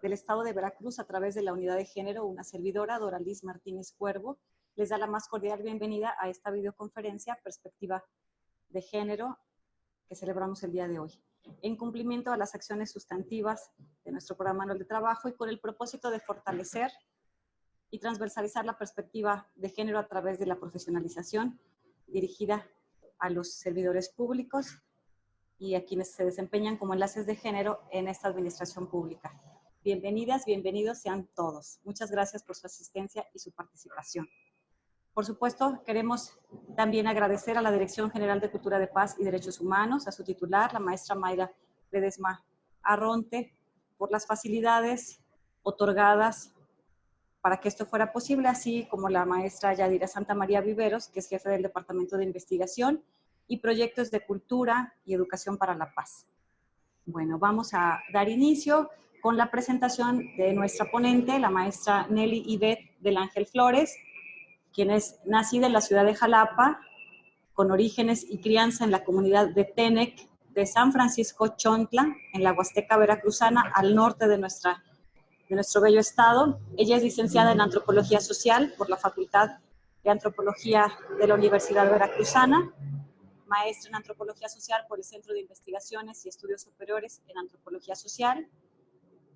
del Estado de Veracruz a través de la Unidad de Género, una servidora, Doraliz Martínez Cuervo, les da la más cordial bienvenida a esta videoconferencia Perspectiva de Género que celebramos el día de hoy, en cumplimiento a las acciones sustantivas de nuestro programa anual de trabajo y con el propósito de fortalecer y transversalizar la perspectiva de género a través de la profesionalización dirigida a los servidores públicos y a quienes se desempeñan como enlaces de género en esta administración pública. Bienvenidas, bienvenidos sean todos. Muchas gracias por su asistencia y su participación. Por supuesto, queremos también agradecer a la Dirección General de Cultura de Paz y Derechos Humanos, a su titular, la maestra Mayra Ledesma Arronte, por las facilidades otorgadas para que esto fuera posible, así como la maestra Yadira Santa María Viveros, que es jefe del Departamento de Investigación y Proyectos de Cultura y Educación para la Paz. Bueno, vamos a dar inicio con la presentación de nuestra ponente, la maestra Nelly Ivette del Ángel Flores, quien es nacida en la ciudad de Jalapa, con orígenes y crianza en la comunidad de Tenec, de San Francisco Chontla, en la Huasteca Veracruzana, al norte de nuestro bello estado. Ella es licenciada en Antropología Social por la Facultad de Antropología de la Universidad Veracruzana, maestra en Antropología Social por el Centro de Investigaciones y Estudios Superiores en Antropología Social,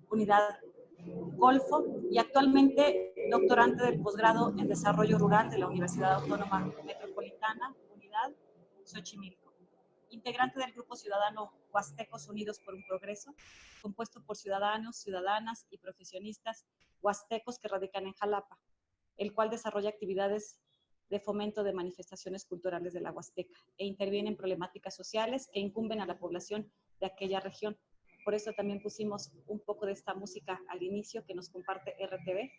Unidad Golfo, y actualmente doctorante del posgrado en Desarrollo Rural de la Universidad Autónoma Metropolitana, Unidad Xochimilco. Integrante del Grupo Ciudadano Huastecos Unidos por un Progreso, compuesto por ciudadanos, ciudadanas y profesionistas huastecos que radican en Jalapa, el cual desarrolla actividades de fomento de manifestaciones culturales de la Huasteca e interviene en problemáticas sociales que incumben a la población de aquella región. Por eso también pusimos un poco de esta música al inicio que nos comparte RTV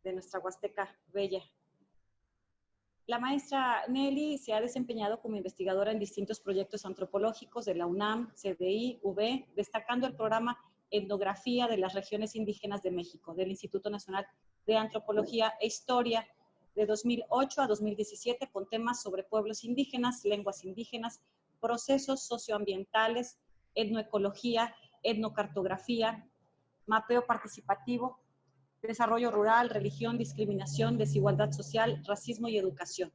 de nuestra Huasteca Bella. La maestra Nelly se ha desempeñado como investigadora en distintos proyectos antropológicos de la UNAM, CDI, UB, destacando el programa Etnografía de las Regiones Indígenas de México, del Instituto Nacional de Antropología e Historia, de 2008 a 2017, con temas sobre pueblos indígenas, lenguas indígenas, procesos socioambientales, etnoecología, etnocartografía, mapeo participativo, desarrollo rural, religión, discriminación, desigualdad social, racismo y educación.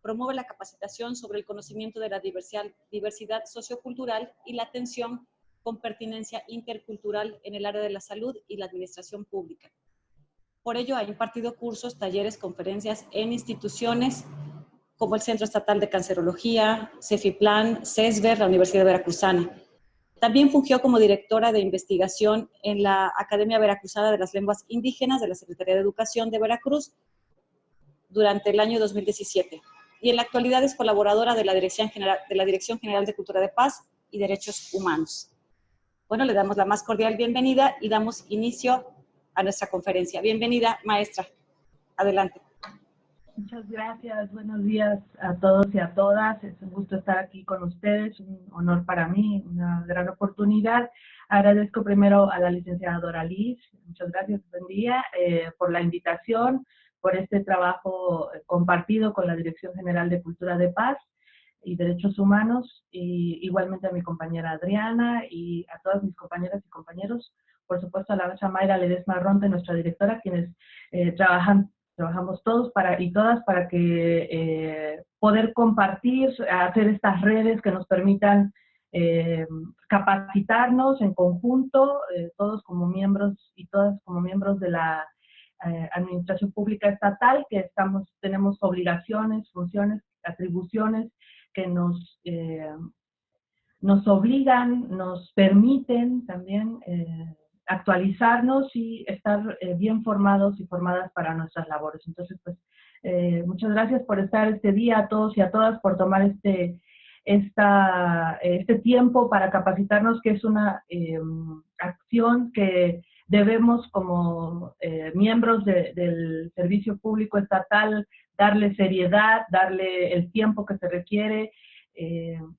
Promueve la capacitación sobre el conocimiento de la diversidad sociocultural y la atención con pertinencia intercultural en el área de la salud y la administración pública. Por ello, ha impartido cursos, talleres, conferencias en instituciones como el Centro Estatal de Cancerología, CEFIPLAN, CESVER, la Universidad Veracruzana. También fungió como directora de investigación en la Academia Veracruzana de las Lenguas Indígenas de la Secretaría de Educación de Veracruz durante el año 2017. Y en la actualidad es colaboradora de la Dirección General de Cultura de Paz y Derechos Humanos. Bueno, le damos la más cordial bienvenida y damos inicio a nuestra conferencia. Bienvenida, maestra. Adelante. Muchas gracias, buenos días a todos y a todas. Es un gusto estar aquí con ustedes, un honor para mí, una gran oportunidad. Agradezco primero a la licenciada Doraliz, muchas gracias, buen día, por la invitación, por este trabajo compartido con la Dirección General de Cultura de Paz y Derechos Humanos, y igualmente a mi compañera Adriana y a todas mis compañeras y compañeros, por supuesto a la maestra Mayra Ledesma Arronte, nuestra directora, quienes trabajamos todos y todas para que poder compartir, hacer estas redes que nos permitan capacitarnos en conjunto, todos como miembros y todas como miembros de la administración pública estatal, que tenemos obligaciones, funciones, atribuciones que nos obligan, nos permiten también actualizarnos y estar bien formados y formadas para nuestras labores. Entonces, pues, muchas gracias por estar este día a todos y a todas, por tomar este tiempo para capacitarnos, que es una acción que debemos como miembros del servicio público estatal darle seriedad, darle el tiempo que se requiere,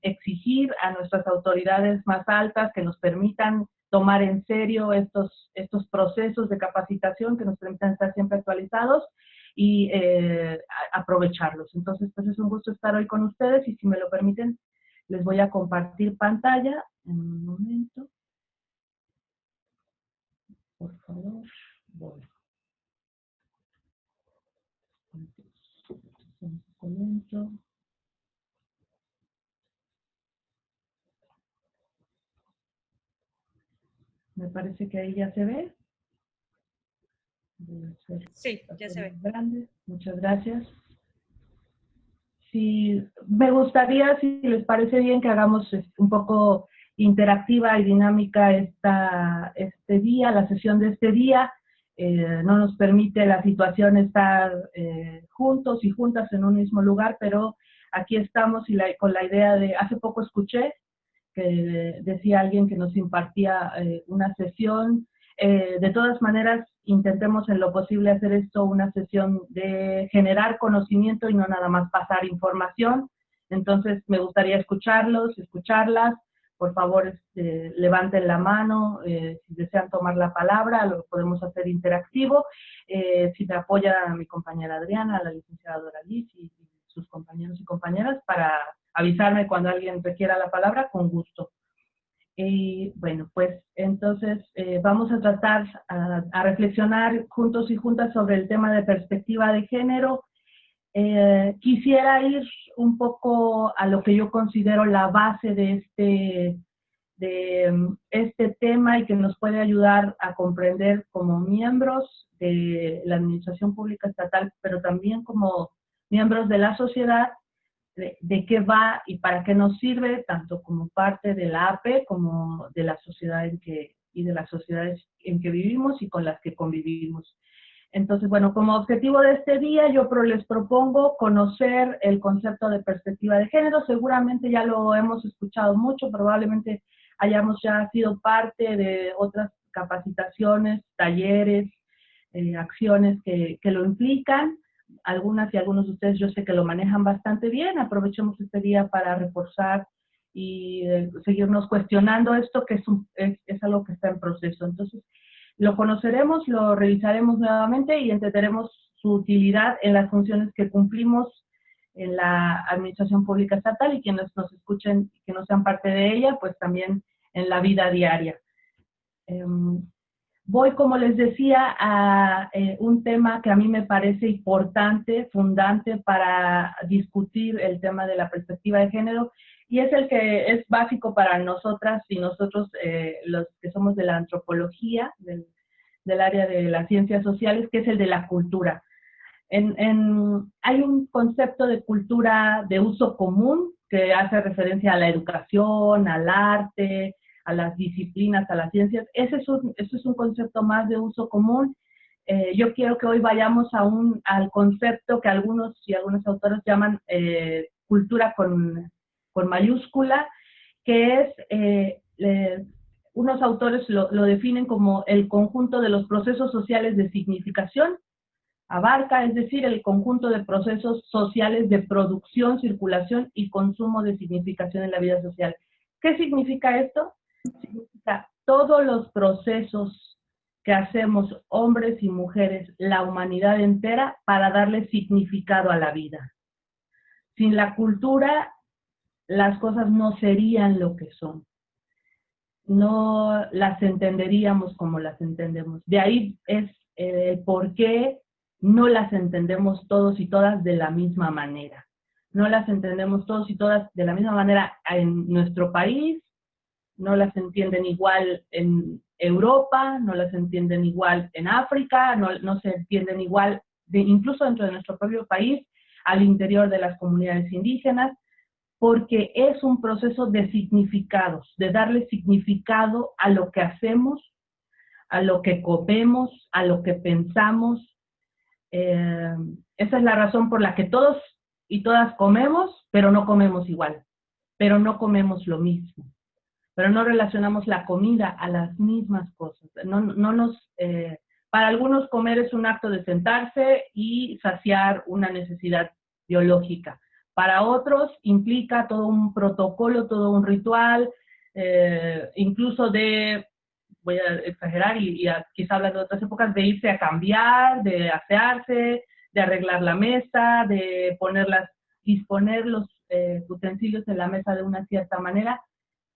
exigir a nuestras autoridades más altas que nos permitan tomar en serio estos procesos de capacitación, que nos permitan estar siempre actualizados y aprovecharlos. Entonces, pues es un gusto estar hoy con ustedes y si me lo permiten, les voy a compartir pantalla en un momento. Por favor, voy. Un poco lento. Me parece que ahí ya se ve. Voy a Sí, ya se ve. más grande. Muchas gracias. Sí, me gustaría, si les parece bien, que hagamos un poco interactiva y dinámica este día, la sesión de este día. No nos permite la situación estar juntos y juntas en un mismo lugar, pero aquí estamos y con la idea de, hace poco escuché que decía alguien que nos impartía una sesión. De todas maneras, intentemos en lo posible hacer esto una sesión de generar conocimiento y no nada más pasar información. Entonces, me gustaría escucharlos, escucharlas. Por favor, levanten la mano si desean tomar la palabra, lo podemos hacer interactivo. Si me apoya mi compañera Adriana, la licenciada Doraliz y sus compañeros y compañeras para avisarme cuando alguien requiera la palabra, con gusto. Y bueno, pues entonces vamos a tratar a reflexionar juntos y juntas sobre el tema de perspectiva de género. Quisiera ir un poco a lo que yo considero la base de este tema y que nos puede ayudar a comprender como miembros de la Administración Pública Estatal, pero también como miembros de la sociedad, de qué va y para qué nos sirve, tanto como parte de la APE como de la sociedad y de las sociedades en que vivimos y con las que convivimos. Entonces, bueno, como objetivo de este día, yo les propongo conocer el concepto de perspectiva de género. Seguramente ya lo hemos escuchado mucho, probablemente hayamos ya sido parte de otras capacitaciones, talleres, acciones que lo implican. Algunas y algunos de ustedes yo sé que lo manejan bastante bien. Aprovechemos este día para reforzar y seguirnos cuestionando esto, que es algo que está en proceso. Entonces, lo conoceremos, lo revisaremos nuevamente y entenderemos su utilidad en las funciones que cumplimos en la Administración Pública Estatal y quienes nos escuchen, que no sean parte de ella, pues también en la vida diaria. Voy, como les decía, a un tema que a mí me parece importante, fundante para discutir el tema de la perspectiva de género, y es el que es básico para nosotras y nosotros, los que somos de la antropología, del área de las ciencias sociales, que es el de la cultura. Hay un concepto de cultura de uso común que hace referencia a la educación, al arte, a las disciplinas, a las ciencias. Ese es un concepto más de uso común. Yo quiero que hoy vayamos al concepto que algunos y algunos autores llaman cultura con mayúscula, que es, unos autores lo definen como el conjunto de los procesos sociales de significación. Abarca, es decir, el conjunto de procesos sociales de producción, circulación y consumo de significación en la vida social. ¿Qué significa esto? Significa todos los procesos que hacemos hombres y mujeres, la humanidad entera, para darle significado a la vida. Sin la cultura, las cosas no serían lo que son. No las entenderíamos como las entendemos. De ahí es el por qué no las entendemos todos y todas de la misma manera. No las entendemos todos y todas de la misma manera en nuestro país, no las entienden igual en Europa, no las entienden igual en África, no se entienden igual incluso dentro de nuestro propio país, al interior de las comunidades indígenas, porque es un proceso de significados, de darle significado a lo que hacemos, a lo que comemos, a lo que pensamos. Esa es la razón por la que todos y todas comemos, pero no comemos igual, pero no comemos lo mismo, pero no relacionamos la comida a las mismas cosas. Para algunos comer es un acto de sentarse y saciar una necesidad biológica. Para otros implica todo un protocolo, todo un ritual, incluso voy a exagerar y quizá hablando de otras épocas, de irse a cambiar, de asearse, de arreglar la mesa, de disponer los utensilios en la mesa de una cierta manera.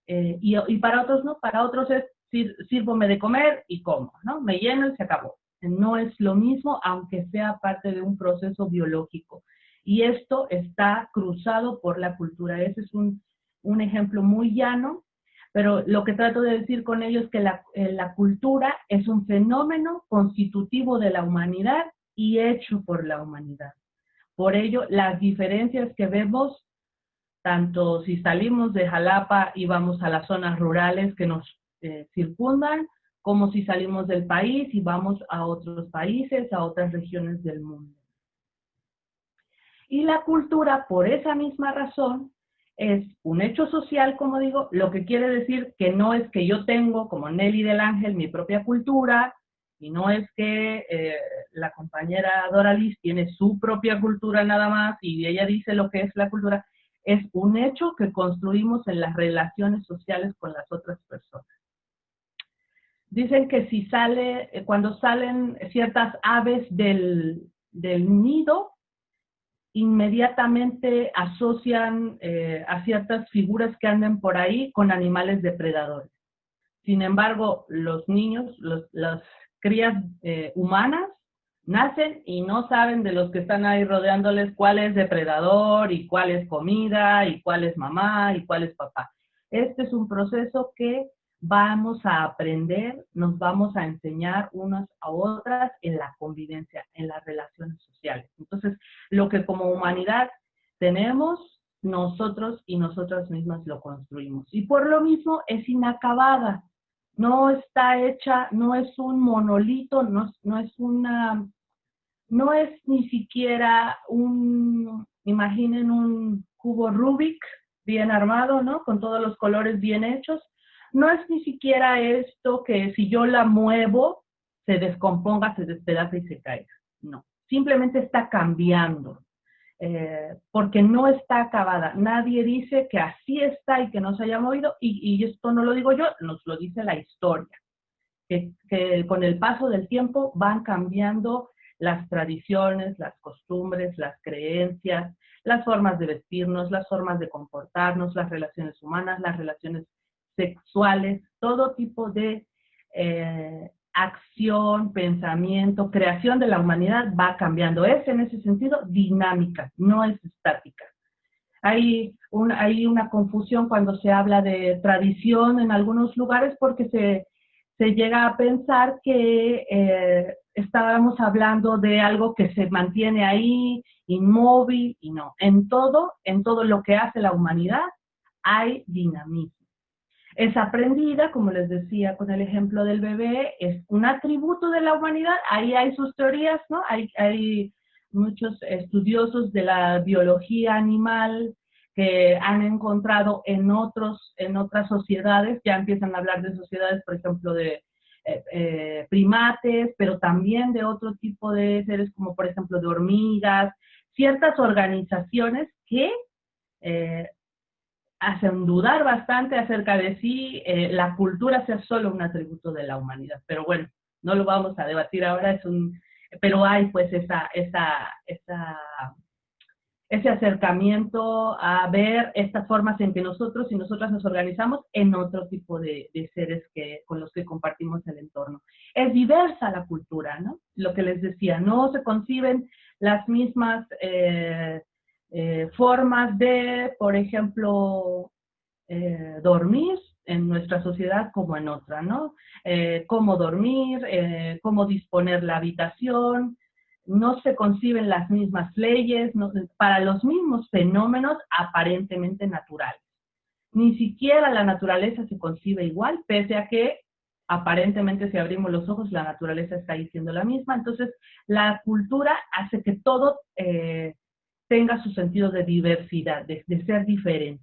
Y para otros no, para otros es sírvome de comer y como, ¿no? Me lleno y se acabó. No es lo mismo, aunque sea parte de un proceso biológico. Y esto está cruzado por la cultura. Ese es un ejemplo muy llano, pero lo que trato de decir con ello es que la cultura es un fenómeno constitutivo de la humanidad y hecho por la humanidad. Por ello, las diferencias que vemos, tanto si salimos de Jalapa y vamos a las zonas rurales que nos circundan, como si salimos del país y vamos a otros países, a otras regiones del mundo. Y la cultura, por esa misma razón, es un hecho social, como digo, lo que quiere decir que no es que yo tengo, como Nelly del Ángel, mi propia cultura, y no es que la compañera Doralis tiene su propia cultura nada más, y ella dice lo que es la cultura. Es un hecho que construimos en las relaciones sociales con las otras personas. Dicen que si cuando salen ciertas aves del nido, inmediatamente asocian a ciertas figuras que andan por ahí con animales depredadores. Sin embargo, los niños, las crías humanas, nacen y no saben de los que están ahí rodeándoles cuál es depredador y cuál es comida y cuál es mamá y cuál es papá. Este es un proceso que vamos a aprender, nos vamos a enseñar unas a otras en la convivencia, en las relaciones sociales. Entonces, lo que como humanidad tenemos, nosotros y nosotras mismas lo construimos. Y por lo mismo es inacabada, no está hecha, no es un monolito, no es ni siquiera imaginen un cubo Rubik bien armado, ¿no? Con todos los colores bien hechos. No es ni siquiera esto que si yo la muevo, se descomponga, se despedaza y se caiga. No, simplemente está cambiando, porque no está acabada. Nadie dice que así está y que no se haya movido, y esto no lo digo yo, nos lo dice la historia, que con el paso del tiempo van cambiando las tradiciones, las costumbres, las creencias, las formas de vestirnos, las formas de comportarnos, las relaciones humanas, las relaciones sexuales, todo tipo de acción, pensamiento, creación de la humanidad va cambiando. Es en ese sentido dinámica, no es estática. Hay una confusión cuando se habla de tradición en algunos lugares porque se llega a pensar que estábamos hablando de algo que se mantiene ahí, inmóvil, y no. En todo lo que hace la humanidad hay dinamismo. Es aprendida, como les decía con el ejemplo del bebé, es un atributo de la humanidad. Ahí hay sus teorías, ¿no? Hay muchos estudiosos de la biología animal que han encontrado en otras sociedades, ya empiezan a hablar de sociedades, por ejemplo, de primates, pero también de otro tipo de seres, como por ejemplo de hormigas, ciertas organizaciones que hacen dudar bastante acerca de si la cultura sea solo un atributo de la humanidad. Pero bueno, no lo vamos a debatir ahora, pero hay pues ese acercamiento a ver estas formas en que nosotros y nosotras nos organizamos en otro tipo de seres con los que compartimos el entorno. Es diversa la cultura, ¿no? Lo que les decía, no se conciben las mismas formas de, por ejemplo, dormir en nuestra sociedad como en otra, ¿no? Cómo dormir, cómo disponer la habitación, no se conciben las mismas leyes para los mismos fenómenos aparentemente naturales. Ni siquiera la naturaleza se concibe igual, pese a que aparentemente si abrimos los ojos la naturaleza está ahí siendo la misma. Entonces la cultura hace que todo tenga su sentido de diversidad, de ser diferente.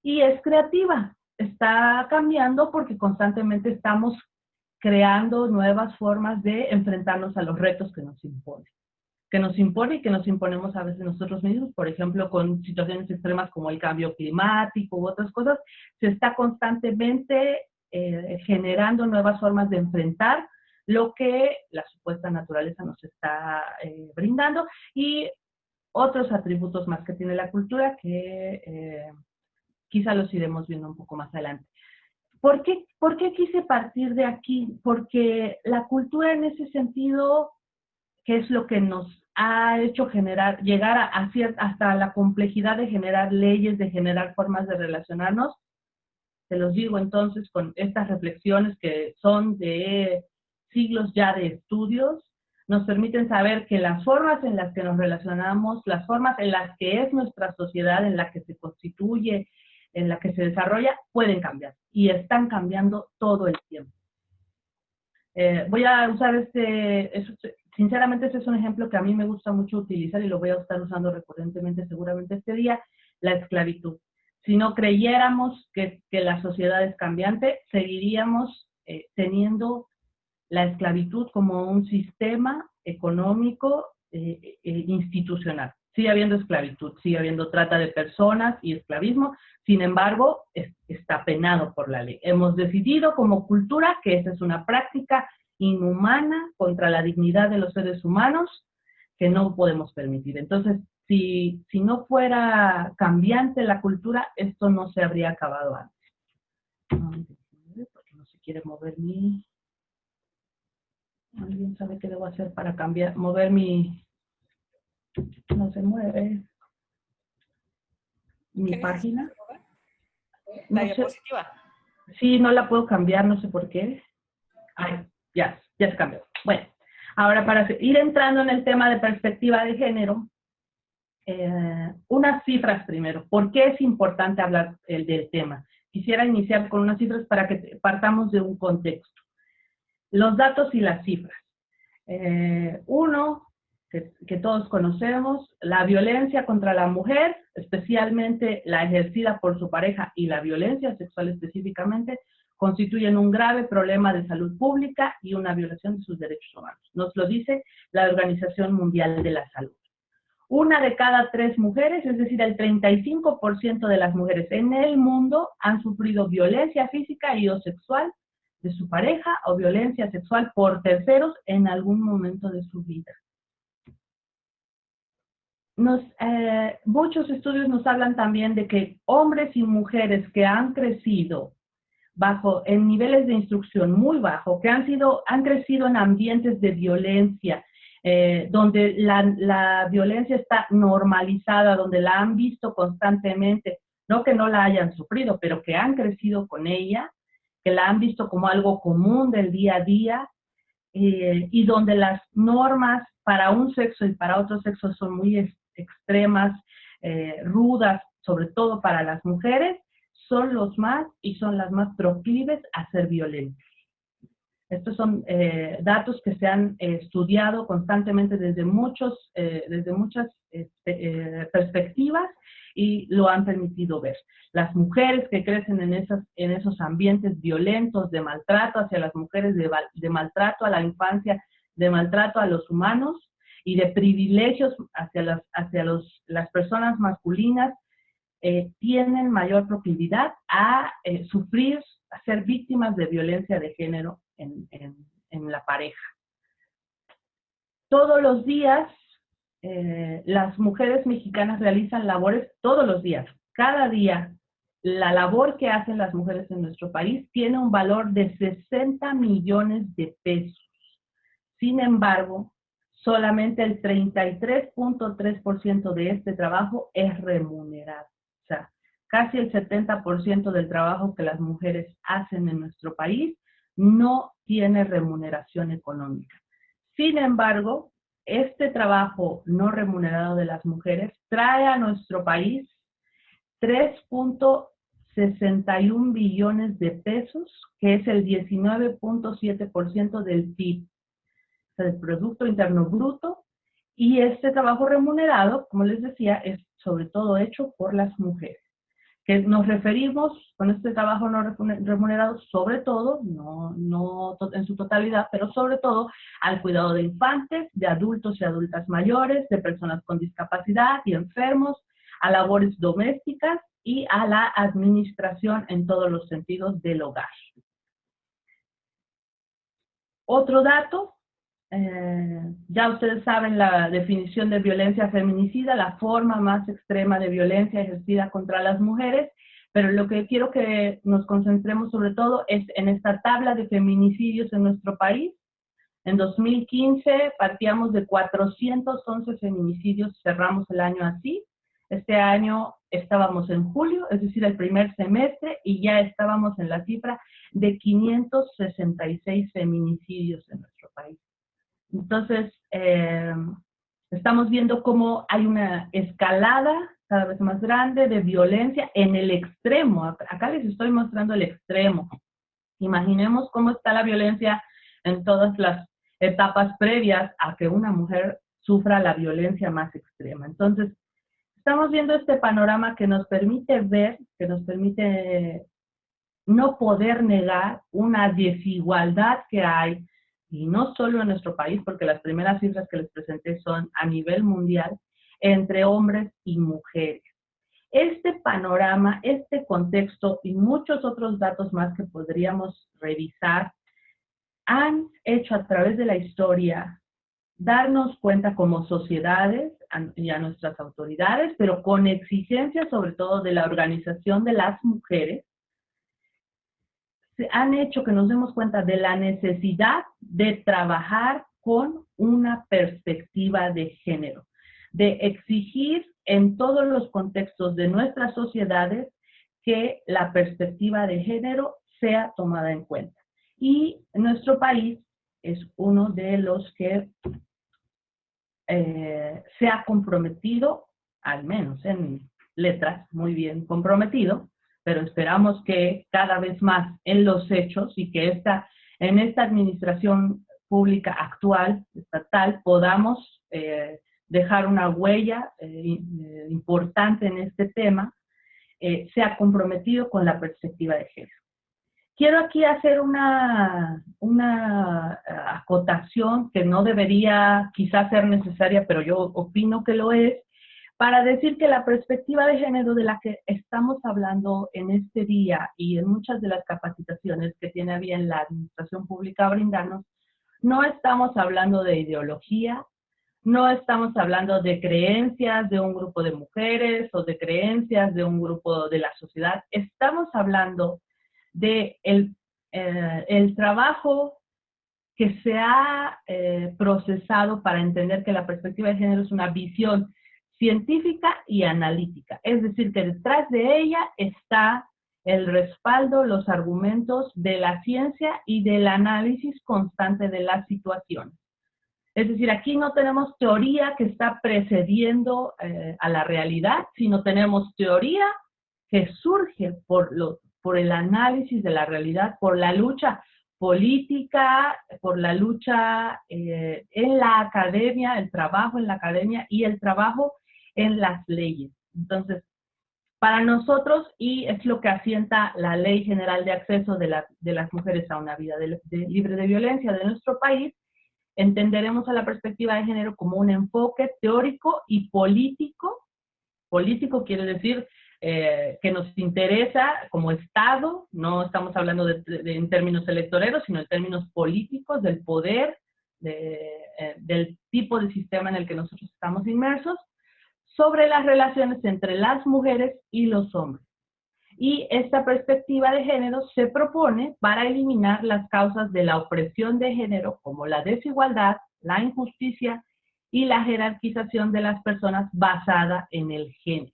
Y es creativa, está cambiando porque constantemente estamos creando nuevas formas de enfrentarnos a los retos que nos imponen y que nos imponemos a veces nosotros mismos, por ejemplo, con situaciones extremas como el cambio climático u otras cosas, se está constantemente generando nuevas formas de enfrentar lo que la supuesta naturaleza nos está brindando, y otros atributos más que tiene la cultura que quizá los iremos viendo un poco más adelante. ¿Por qué quise partir de aquí? Porque la cultura en ese sentido, que es lo que nos ha hecho llegar hasta la complejidad de generar leyes, de generar formas de relacionarnos. Se los digo entonces con estas reflexiones que son de siglos ya de estudios, nos permiten saber que las formas en las que nos relacionamos, las formas en las que es nuestra sociedad, en la que se constituye, en la que se desarrolla, pueden cambiar y están cambiando todo el tiempo. Voy a usar sinceramente ese es un ejemplo que a mí me gusta mucho utilizar y lo voy a estar usando recurrentemente seguramente este día, la esclavitud. Si no creyéramos que la sociedad es cambiante, seguiríamos teniendo la esclavitud como un sistema económico institucional. Sigue habiendo esclavitud, sigue habiendo trata de personas y esclavismo, sin embargo, está penado por la ley. Hemos decidido como cultura que esa es una práctica inhumana contra la dignidad de los seres humanos que no podemos permitir. Entonces, si no fuera cambiante la cultura, esto no se habría acabado antes. Porque no se quiere mover mi... ¿Alguien sabe qué debo hacer para mover mi... No se mueve. Mi página. La diapositiva. Sí, no la puedo cambiar, no sé por qué. Ay, ya se cambió. Bueno, ahora para ir entrando en el tema de perspectiva de género, unas cifras primero. ¿Por qué es importante hablar del tema? Quisiera iniciar con unas cifras para que partamos de un contexto. Los datos y las cifras. Uno, que todos conocemos, la violencia contra la mujer, especialmente la ejercida por su pareja y la violencia sexual específicamente, constituyen un grave problema de salud pública y una violación de sus derechos humanos. Nos lo dice la Organización Mundial de la Salud. 1 de cada 3 mujeres, es decir, el 35% de las mujeres en el mundo han sufrido violencia física y o sexual de su pareja o violencia sexual por terceros en algún momento de su vida. Muchos estudios nos hablan también de que hombres y mujeres que han crecido en niveles de instrucción muy bajo, que han crecido en ambientes de violencia, donde la violencia está normalizada, donde la han visto constantemente, no que no la hayan sufrido, pero que han crecido con ella, que la han visto como algo común del día a día, y donde las normas para un sexo y para otro sexo son muy extremas, rudas, sobre todo para las mujeres, son las más proclives a ser violentas. Estos son datos que se han estudiado constantemente desde muchas perspectivas y lo han permitido ver. Las mujeres que crecen en esos ambientes violentos de maltrato hacia las mujeres, de maltrato a la infancia, de maltrato a los humanos y de privilegios hacia las personas masculinas, tienen mayor proclividad a sufrir, a ser víctimas de violencia de género en la pareja. Todos los días, las mujeres mexicanas realizan labores, todos los días, cada día, la labor que hacen las mujeres en nuestro país tiene un valor de 60 millones de pesos. Sin embargo, solamente el 33.3% de este trabajo es remunerado. O sea, casi el 70% del trabajo que las mujeres hacen en nuestro país no tiene remuneración económica. Sin embargo, este trabajo no remunerado de las mujeres trae a nuestro país 3.61 billones de pesos, que es el 19.7% del PIB, o sea, del Producto Interno Bruto, y este trabajo remunerado, como les decía, es sobre todo hecho por las mujeres. Que nos referimos con este trabajo no remunerado sobre todo, no en su totalidad, pero sobre todo al cuidado de infantes, de adultos y adultas mayores, de personas con discapacidad y enfermos, a labores domésticas y a la administración en todos los sentidos del hogar. Otro dato, ya ustedes saben la definición de violencia feminicida, la forma más extrema de violencia ejercida contra las mujeres, pero lo que quiero que nos concentremos sobre todo es en esta tabla de feminicidios en nuestro país. En 2015 partíamos de 411 feminicidios, cerramos el año así. Este año estábamos en julio, es decir, el primer semestre, y ya estábamos en la cifra de 566 feminicidios en nuestro país. Entonces, estamos viendo cómo hay una escalada cada vez más grande de violencia en el extremo. Acá les estoy mostrando el extremo. Imaginemos cómo está la violencia en todas las etapas previas a que una mujer sufra la violencia más extrema. Entonces, estamos viendo este panorama que nos permite ver, que nos permite no poder negar una desigualdad que hay, y no solo en nuestro país, porque las primeras cifras que les presenté son a nivel mundial, entre hombres y mujeres. Este panorama, este contexto y muchos otros datos más que podríamos revisar han hecho a través de la historia darnos cuenta como sociedades y a nuestras autoridades, pero con exigencias sobre todo de la organización de las mujeres, se han hecho que nos demos cuenta de la necesidad de trabajar con una perspectiva de género, de exigir en todos los contextos de nuestras sociedades que la perspectiva de género sea tomada en cuenta. Y nuestro país es uno de los que se ha comprometido, al menos en letras, muy bien comprometido, pero esperamos que cada vez más en los hechos y que en esta administración pública actual, estatal, podamos dejar una huella importante en este tema, se ha comprometido con la perspectiva de género. Quiero aquí hacer una acotación que no debería quizás ser necesaria, pero yo opino que lo es, para decir que la perspectiva de género de la que estamos hablando en este día y en muchas de las capacitaciones que tiene a bien la administración pública brindarnos, no estamos hablando de ideología, no estamos hablando de creencias de un grupo de mujeres o de creencias de un grupo de la sociedad, estamos hablando de el trabajo que se ha procesado para entender que la perspectiva de género es una visión científica y analítica. Es decir, que detrás de ella está el respaldo, los argumentos de la ciencia y del análisis constante de las situaciones. Es decir, aquí no tenemos teoría que está precediendo a la realidad, sino tenemos teoría que surge por el análisis de la realidad, por la lucha política, por la lucha en la academia, el trabajo en la academia y el trabajo en las leyes. Entonces, para nosotros, y es lo que asienta la Ley General de Acceso de las Mujeres a una Vida libre de violencia de nuestro país, entenderemos a la perspectiva de género como un enfoque teórico y político. Político quiere decir que nos interesa como Estado, no estamos hablando en términos electoreros, sino en términos políticos, del poder, del tipo de sistema en el que nosotros estamos inmersos, sobre las relaciones entre las mujeres y los hombres. Y esta perspectiva de género se propone para eliminar las causas de la opresión de género, como la desigualdad, la injusticia y la jerarquización de las personas basada en el género.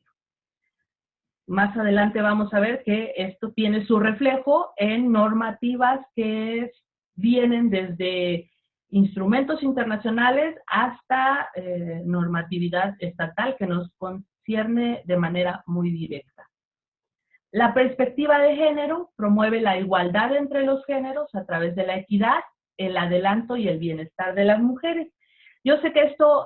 Más adelante vamos a ver que esto tiene su reflejo en normativas que vienen desde instrumentos internacionales hasta normatividad estatal que nos concierne de manera muy directa. La perspectiva de género promueve la igualdad entre los géneros a través de la equidad, el adelanto y el bienestar de las mujeres. Yo sé que esto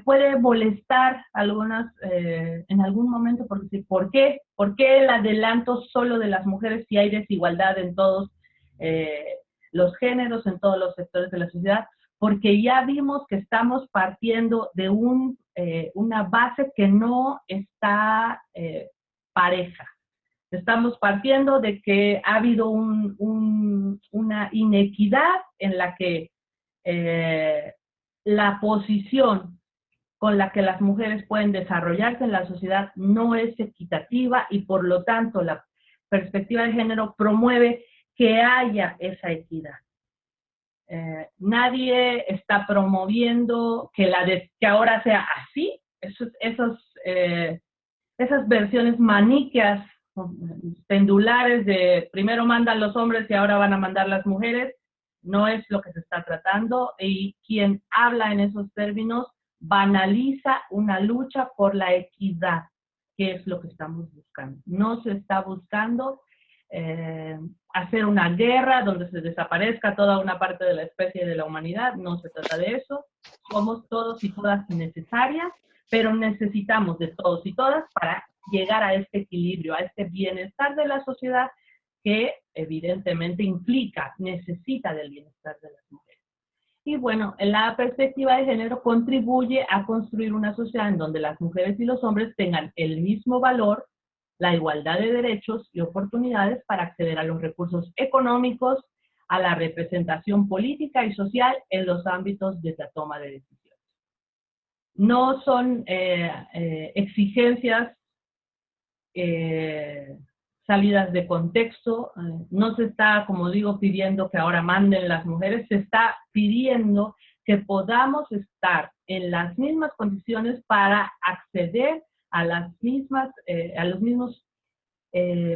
puede molestar a algunas en algún momento, porque ¿por qué? ¿Por qué el adelanto solo de las mujeres si hay desigualdad en todos los géneros, en todos los sectores de la sociedad? Porque ya vimos que estamos partiendo de una base que no está pareja. Estamos partiendo de que ha habido una inequidad en la que la posición con la que las mujeres pueden desarrollarse en la sociedad no es equitativa y por lo tanto perspectiva de género promueve que haya esa equidad. Nadie está promoviendo que ahora sea así. Esas versiones maniqueas, pendulares de primero mandan los hombres y ahora van a mandar las mujeres, no es lo que se está tratando, y quien habla en esos términos banaliza una lucha por la equidad, que es lo que estamos buscando. No se está buscando hacer una guerra donde se desaparezca toda una parte de la especie de la humanidad, no se trata de eso. Somos todos y todas necesarias, pero necesitamos de todos y todas para llegar a este equilibrio, a este bienestar de la sociedad que evidentemente necesita del bienestar de las mujeres. Y bueno, la perspectiva de género contribuye a construir una sociedad en donde las mujeres y los hombres tengan el mismo valor, la igualdad de derechos y oportunidades para acceder a los recursos económicos, a la representación política y social en los ámbitos de la toma de decisiones. No son exigencias salidas de contexto, no se está, como digo, pidiendo que ahora manden las mujeres, se está pidiendo que podamos estar en las mismas condiciones para acceder a los mismos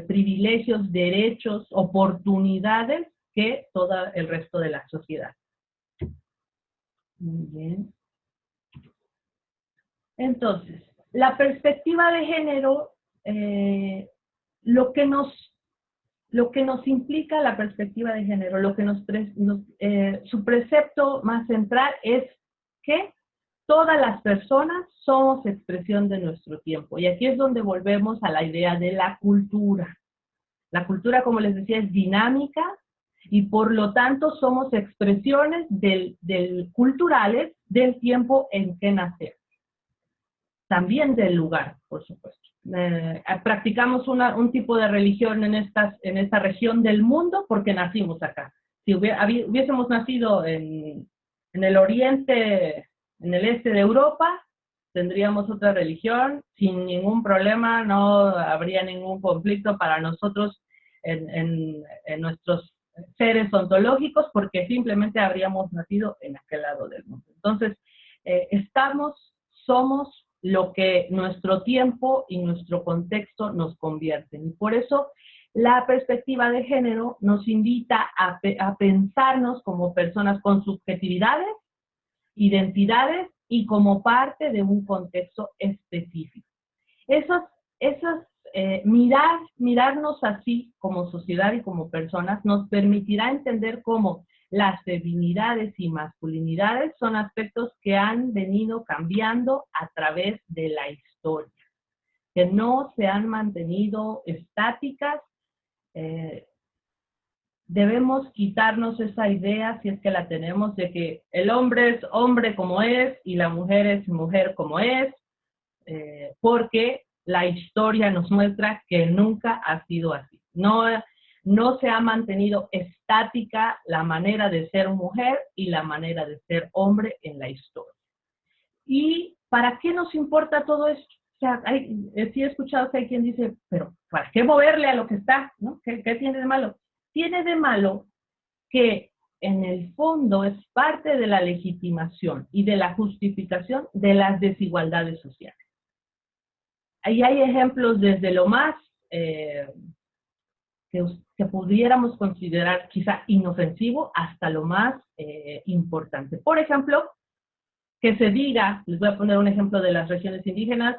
privilegios, derechos, oportunidades que todo el resto de la sociedad. Muy bien. Entonces, la perspectiva de género, lo que nos implica la perspectiva de género, su precepto más central es que todas las personas somos expresión de nuestro tiempo. Y aquí es donde volvemos a la idea de la cultura. La cultura, como les decía, es dinámica y por lo tanto somos expresiones culturales del tiempo en que nacemos. También del lugar, por supuesto. Practicamos un tipo de religión en esta región del mundo porque nacimos acá. Si hubiésemos nacido en el oriente, en el este de Europa, tendríamos otra religión sin ningún problema, no habría ningún conflicto para nosotros en nuestros seres ontológicos porque simplemente habríamos nacido en aquel lado del mundo. Entonces, somos lo que nuestro tiempo y nuestro contexto nos convierten. Y por eso la perspectiva de género nos invita a pensarnos como personas con subjetividades, identidades y como parte de un contexto específico. Mirarnos así como sociedad y como personas nos permitirá entender cómo las feminidades y masculinidades son aspectos que han venido cambiando a través de la historia, que no se han mantenido estáticas. Debemos quitarnos esa idea, si es que la tenemos, de que el hombre es hombre como es y la mujer es mujer como es, porque la historia nos muestra que nunca ha sido así. No se ha mantenido estática la manera de ser mujer y la manera de ser hombre en la historia. ¿Y para qué nos importa todo esto? O sea, sí he escuchado que hay quien dice, pero ¿para qué moverle a lo que está? ¿No? ¿Qué tiene de malo? Tiene de malo que en el fondo es parte de la legitimación y de la justificación de las desigualdades sociales. Ahí hay ejemplos desde lo más que pudiéramos considerar quizá inofensivo hasta lo más importante. Por ejemplo, que se diga, les voy a poner un ejemplo de las regiones indígenas,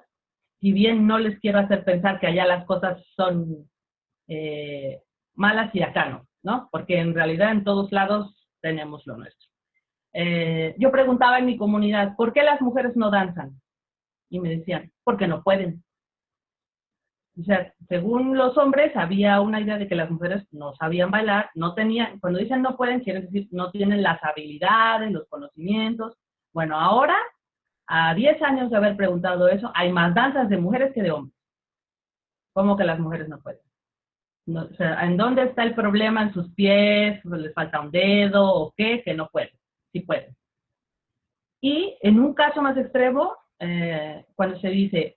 si bien no les quiero hacer pensar que allá las cosas son malas y acá no, porque en realidad en todos lados tenemos lo nuestro. Yo preguntaba en mi comunidad, ¿por qué las mujeres no danzan? Y me decían, porque no pueden. O sea, según los hombres, había una idea de que las mujeres no sabían bailar, no tenían, cuando dicen no pueden, quiere decir no tienen las habilidades, los conocimientos. Bueno, ahora, a 10 años de haber preguntado eso, hay más danzas de mujeres que de hombres. ¿Cómo que las mujeres no pueden? No, o sea, ¿en dónde está el problema? ¿En sus pies? ¿Les falta un dedo? ¿O qué? Que no pueden. Sí pueden. Y en un caso más extremo, cuando se dice...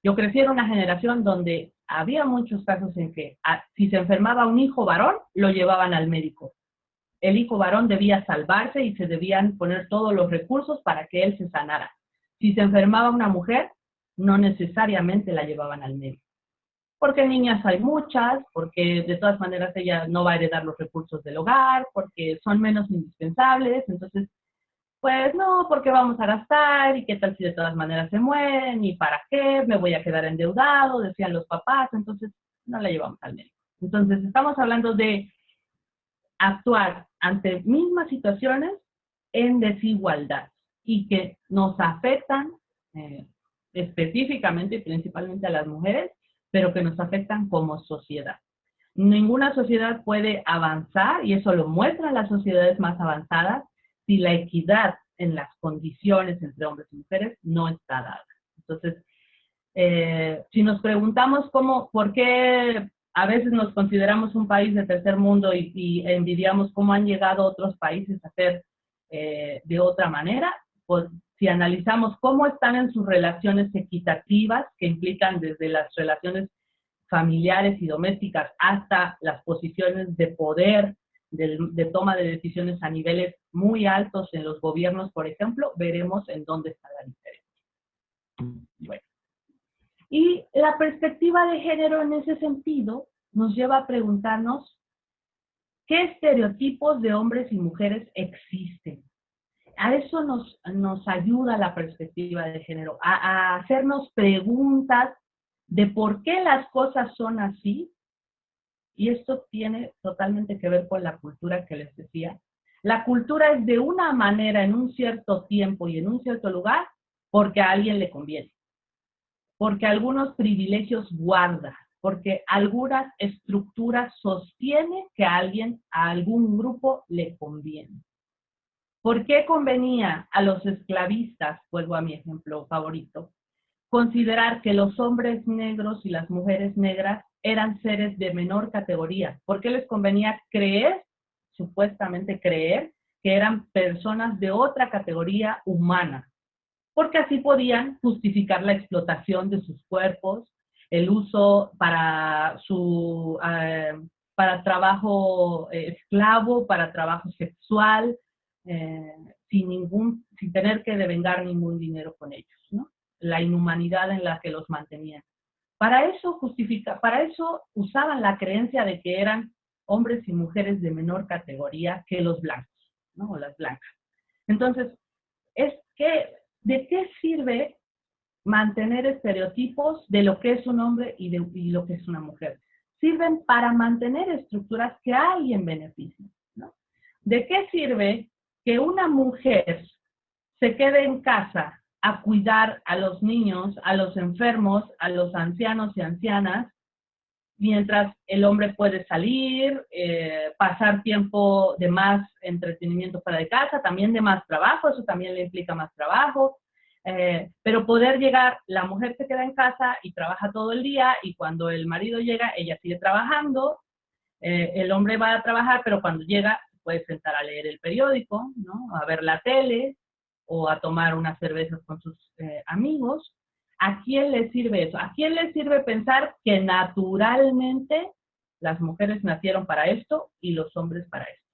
yo crecí en una generación donde había muchos casos en que si se enfermaba un hijo varón, lo llevaban al médico. El hijo varón debía salvarse y se debían poner todos los recursos para que él se sanara. Si se enfermaba una mujer, no necesariamente la llevaban al médico. Porque niñas hay muchas, porque de todas maneras ella no va a heredar los recursos del hogar, porque son menos indispensables, entonces, pues no, porque vamos a gastar, y qué tal si de todas maneras se mueren, y para qué, me voy a quedar endeudado, decían los papás, entonces no la llevamos al médico. Entonces, estamos hablando de actuar ante mismas situaciones en desigualdad y que nos afectan específicamente y principalmente a las mujeres, pero que nos afectan como sociedad. Ninguna sociedad puede avanzar, y eso lo muestran las sociedades más avanzadas, si la equidad en las condiciones entre hombres y mujeres no está dada. Entonces, si nos preguntamos por qué a veces nos consideramos un país de tercer mundo y envidiamos cómo han llegado otros países a ser de otra manera, pues si analizamos cómo están en sus relaciones equitativas, que implican desde las relaciones familiares y domésticas hasta las posiciones de poder, de toma de decisiones a niveles muy altos en los gobiernos, por ejemplo, veremos en dónde está la diferencia. Bueno. Y la perspectiva de género en ese sentido nos lleva a preguntarnos qué estereotipos de hombres y mujeres existen. A eso nos ayuda la perspectiva de género, a hacernos preguntas de por qué las cosas son así, y esto tiene totalmente que ver con la cultura que les decía. La cultura es de una manera en un cierto tiempo y en un cierto lugar porque a alguien le conviene, porque algunos privilegios guarda, porque algunas estructuras sostiene que a algún grupo le conviene. ¿Por qué convenía a los esclavistas, vuelvo a mi ejemplo favorito, considerar que los hombres negros y las mujeres negras eran seres de menor categoría? ¿Por qué les convenía supuestamente creer, que eran personas de otra categoría humana? Porque así podían justificar la explotación de sus cuerpos, el uso para trabajo esclavo, para trabajo sexual, sin tener que devengar ningún dinero con ellos, ¿no? La inhumanidad en la que los mantenían. Para eso usaban la creencia de que eran hombres y mujeres de menor categoría que los blancos, ¿no? O las blancas. Entonces, ¿de qué sirve mantener estereotipos de lo que es un hombre y lo que es una mujer? Sirven para mantener estructuras que a alguien benefician, ¿no? ¿De qué sirve que una mujer se quede en casa a cuidar a los niños, a los enfermos, a los ancianos y ancianas, mientras el hombre puede salir, pasar tiempo de más entretenimiento fuera de casa, también de más trabajo, eso también le implica más trabajo, pero poder llegar, la mujer se queda en casa y trabaja todo el día, y cuando el marido llega, ella sigue trabajando, el hombre va a trabajar, pero cuando llega se puede sentar a leer el periódico, ¿no? A ver la tele, o a tomar unas cervezas con sus amigos. ¿A quién le sirve eso? ¿A quién le sirve pensar que naturalmente las mujeres nacieron para esto y los hombres para esto?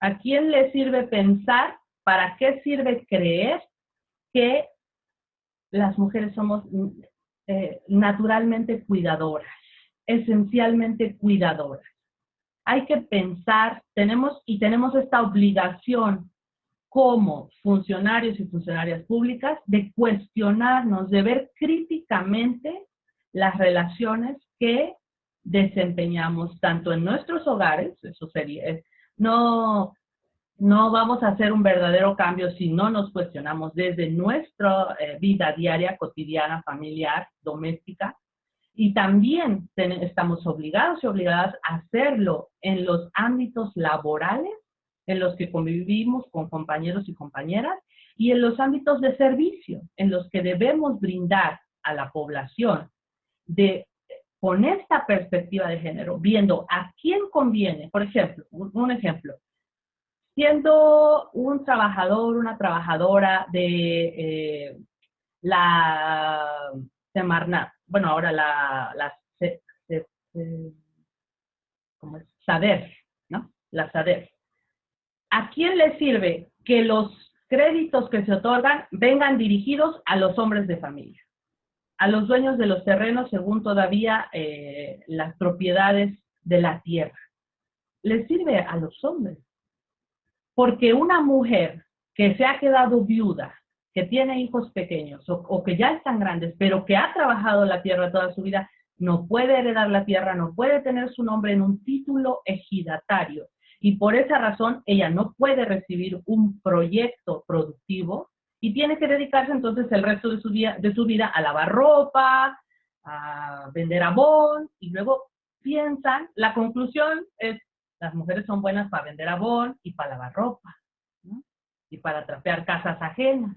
¿A quién le sirve pensar, para qué sirve creer que las mujeres somos naturalmente cuidadoras, esencialmente cuidadoras? Hay que pensar, tenemos esta obligación como funcionarios y funcionarias públicas de cuestionarnos, de ver críticamente las relaciones que desempeñamos tanto en nuestros hogares, eso sería, no vamos a hacer un verdadero cambio si no nos cuestionamos desde nuestra vida diaria, cotidiana, familiar, doméstica, y también estamos obligados y obligadas a hacerlo en los ámbitos laborales, en los que convivimos con compañeros y compañeras, y en los ámbitos de servicio, en los que debemos brindar a la población con esta perspectiva de género, viendo a quién conviene. Por ejemplo, un ejemplo, siendo un trabajador, una trabajadora de la Semarnat, bueno, ahora la ¿cómo es? SADER, ¿no? La SADER. ¿A quién le sirve que los créditos que se otorgan vengan dirigidos a los hombres de familia, a los dueños de los terrenos según todavía las propiedades de la tierra? Le sirve a los hombres, porque una mujer que se ha quedado viuda, que tiene hijos pequeños o que ya están grandes, pero que ha trabajado la tierra toda su vida, no puede heredar la tierra, no puede tener su nombre en un título ejidatario. Y por esa razón ella no puede recibir un proyecto productivo y tiene que dedicarse entonces el resto de su vida a lavar ropa, a vender abón, y luego piensan, la conclusión es, las mujeres son buenas para vender abón y para lavar ropa, ¿no? Y para trapear casas ajenas.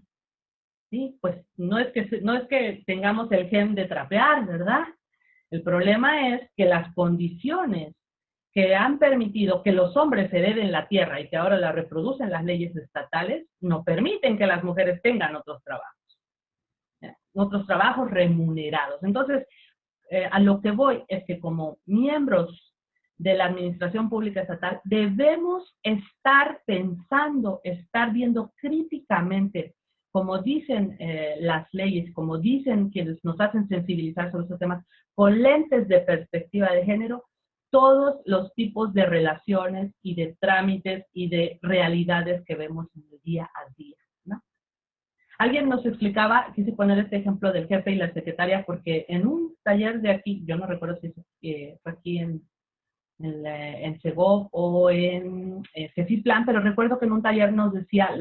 ¿Sí? Pues no es que tengamos el gen de trapear, ¿verdad? El problema es que las condiciones que han permitido que los hombres hereden la tierra y que ahora la reproducen las leyes estatales, no permiten que las mujeres tengan otros trabajos remunerados. Entonces, a lo que voy es que como miembros de la administración pública estatal debemos estar pensando, estar viendo críticamente, como dicen las leyes, como dicen quienes nos hacen sensibilizar sobre estos temas, con lentes de perspectiva de género, todos los tipos de relaciones y de trámites y de realidades que vemos en el día a día, ¿no? Alguien nos explicaba, quise poner este ejemplo del jefe y la secretaria, porque en un taller de aquí, yo no recuerdo si fue aquí en Segov o en Cefiplan, pero recuerdo que en un taller nos decía,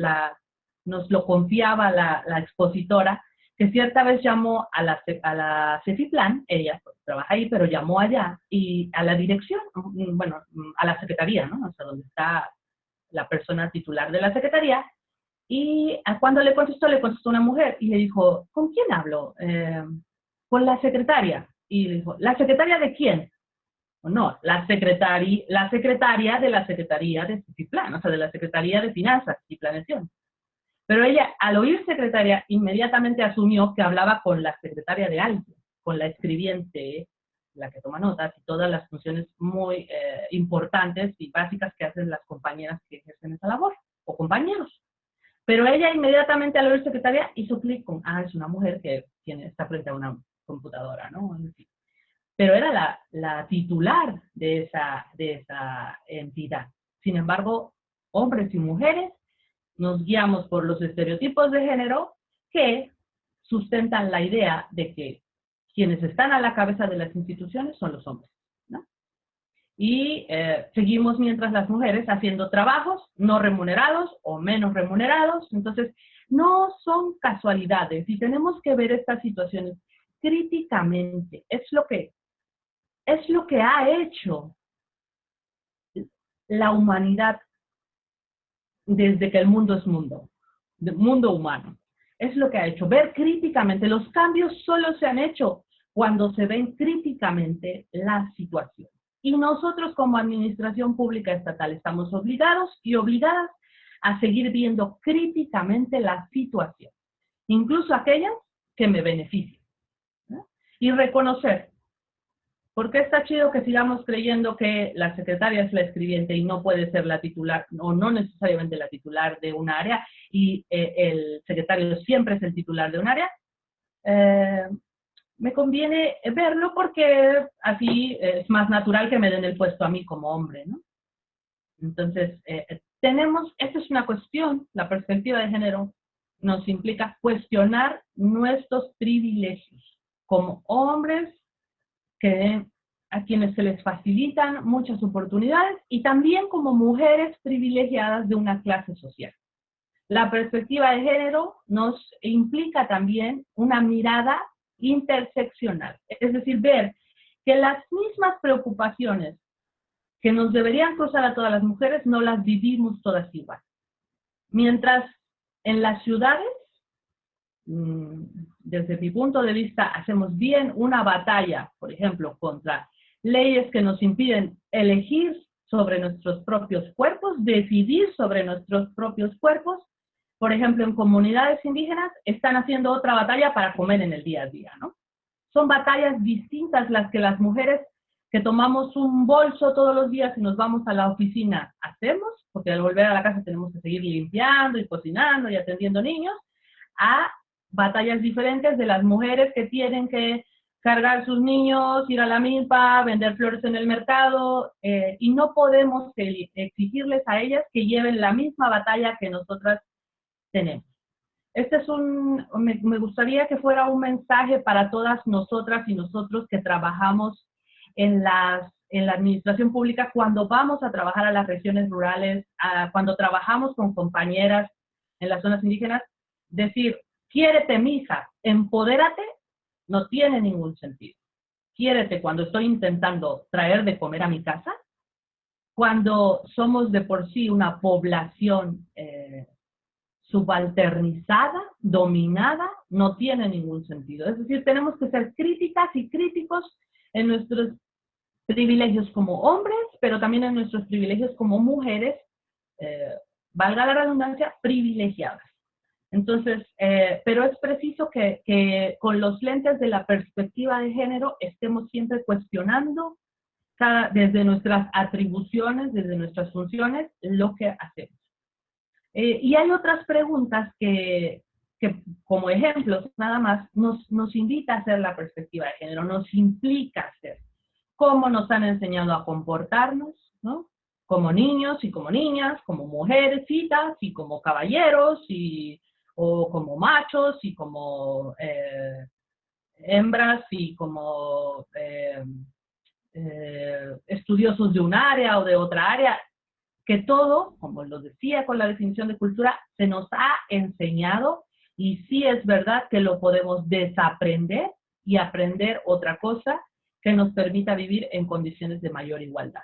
nos lo confiaba la expositora, que cierta vez llamó a la Cefiplan, ella trabaja ahí, pero llamó allá, y a la dirección, bueno, a la secretaría, ¿no? O sea, donde está la persona titular de la secretaría, y cuando le contestó una mujer, y le dijo, ¿con quién hablo? Con la secretaria. Y le dijo, ¿la secretaria de quién? No, la secretaria de la Secretaría de Cefiplan, o sea, de la Secretaría de Finanzas y Planeación. Pero ella, al oír secretaria, inmediatamente asumió que hablaba con la secretaria de alguien, con la escribiente, la que toma notas y todas las funciones muy importantes y básicas que hacen las compañeras que ejercen esa labor, o compañeros. Pero ella inmediatamente al oír secretaria hizo clic con, es una mujer que está frente a una computadora, ¿no? Pero era la titular de esa entidad. Sin embargo, hombres y mujeres nos guiamos por los estereotipos de género que sustentan la idea de que quienes están a la cabeza de las instituciones son los hombres, ¿no? Y seguimos mientras las mujeres haciendo trabajos no remunerados o menos remunerados. Entonces, no son casualidades y tenemos que ver estas situaciones críticamente. Es lo que ha hecho la humanidad desde que el mundo es mundo humano. Es lo que ha hecho, ver críticamente. Los cambios solo se han hecho cuando se ven críticamente la situación. Y nosotros como administración pública estatal estamos obligados y obligadas a seguir viendo críticamente la situación, incluso aquellas que me benefician, ¿no? Y reconocer. ¿Por qué está chido que sigamos creyendo que la secretaria es la escribiente y no puede ser la titular, o no necesariamente la titular de un área, y el secretario siempre es el titular de un área? Me conviene verlo porque así es más natural que me den el puesto a mí como hombre, ¿no? Entonces, esta es una cuestión, la perspectiva de género nos implica cuestionar nuestros privilegios como hombres, a quienes se les facilitan muchas oportunidades, y también como mujeres privilegiadas de una clase social. La perspectiva de género nos implica también una mirada interseccional, es decir, ver que las mismas preocupaciones que nos deberían cruzar a todas las mujeres no las vivimos todas igual. Mientras en las ciudades, desde mi punto de vista, hacemos bien una batalla, por ejemplo, contra leyes que nos impiden elegir sobre nuestros propios cuerpos, decidir sobre nuestros propios cuerpos. Por ejemplo, en comunidades indígenas están haciendo otra batalla para comer en el día a día, ¿no? Son batallas distintas las que las mujeres que tomamos un bolso todos los días y nos vamos a la oficina, hacemos, porque al volver a la casa tenemos que seguir limpiando y cocinando y atendiendo niños, a batallas diferentes de las mujeres que tienen que cargar sus niños, ir a la milpa, vender flores en el mercado, y no podemos exigirles a ellas que lleven la misma batalla que nosotras tenemos. Este es me gustaría que fuera un mensaje para todas nosotras y nosotros que trabajamos en la administración pública, cuando vamos a trabajar a las regiones rurales, cuando trabajamos con compañeras en las zonas indígenas, decir, quiérete, mija, empodérate, no tiene ningún sentido. Quiérete cuando estoy intentando traer de comer a mi casa, cuando somos de por sí una población subalternizada, dominada, no tiene ningún sentido. Es decir, tenemos que ser críticas y críticos en nuestros privilegios como hombres, pero también en nuestros privilegios como mujeres, valga la redundancia, privilegiadas. Entonces, pero es preciso que con los lentes de la perspectiva de género estemos siempre cuestionando desde nuestras atribuciones, desde nuestras funciones, lo que hacemos. Y hay otras preguntas que como ejemplos nada más nos invita a hacer la perspectiva de género, nos implica hacer. Cómo nos han enseñado a comportarnos, ¿no? Como niños y como niñas, como mujercitas y como caballeros, o como machos y como hembras y como estudiosos de un área o de otra área, que todo, como lo decía con la definición de cultura, se nos ha enseñado, y sí es verdad que lo podemos desaprender y aprender otra cosa que nos permita vivir en condiciones de mayor igualdad.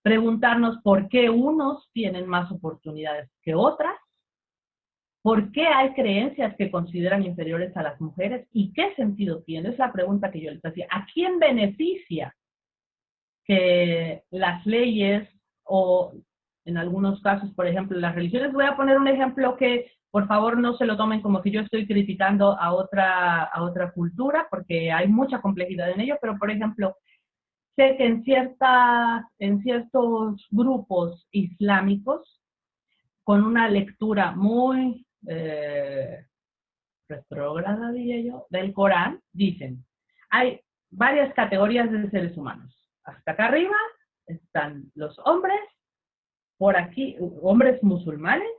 Preguntarnos por qué unos tienen más oportunidades que otras, por qué hay creencias que consideran inferiores a las mujeres y qué sentido tiene. Es la pregunta que yo les hacía. ¿A quién beneficia que las leyes o en algunos casos, por ejemplo, las religiones? Voy a poner un ejemplo que, por favor, no se lo tomen como que yo estoy criticando a otra cultura, porque hay mucha complejidad en ello, pero, por ejemplo, sé que en ciertos grupos islámicos, con una lectura muy retrógrada, diría yo, del Corán, dicen, hay varias categorías de seres humanos. Hasta acá arriba están los hombres, por aquí, hombres musulmanes,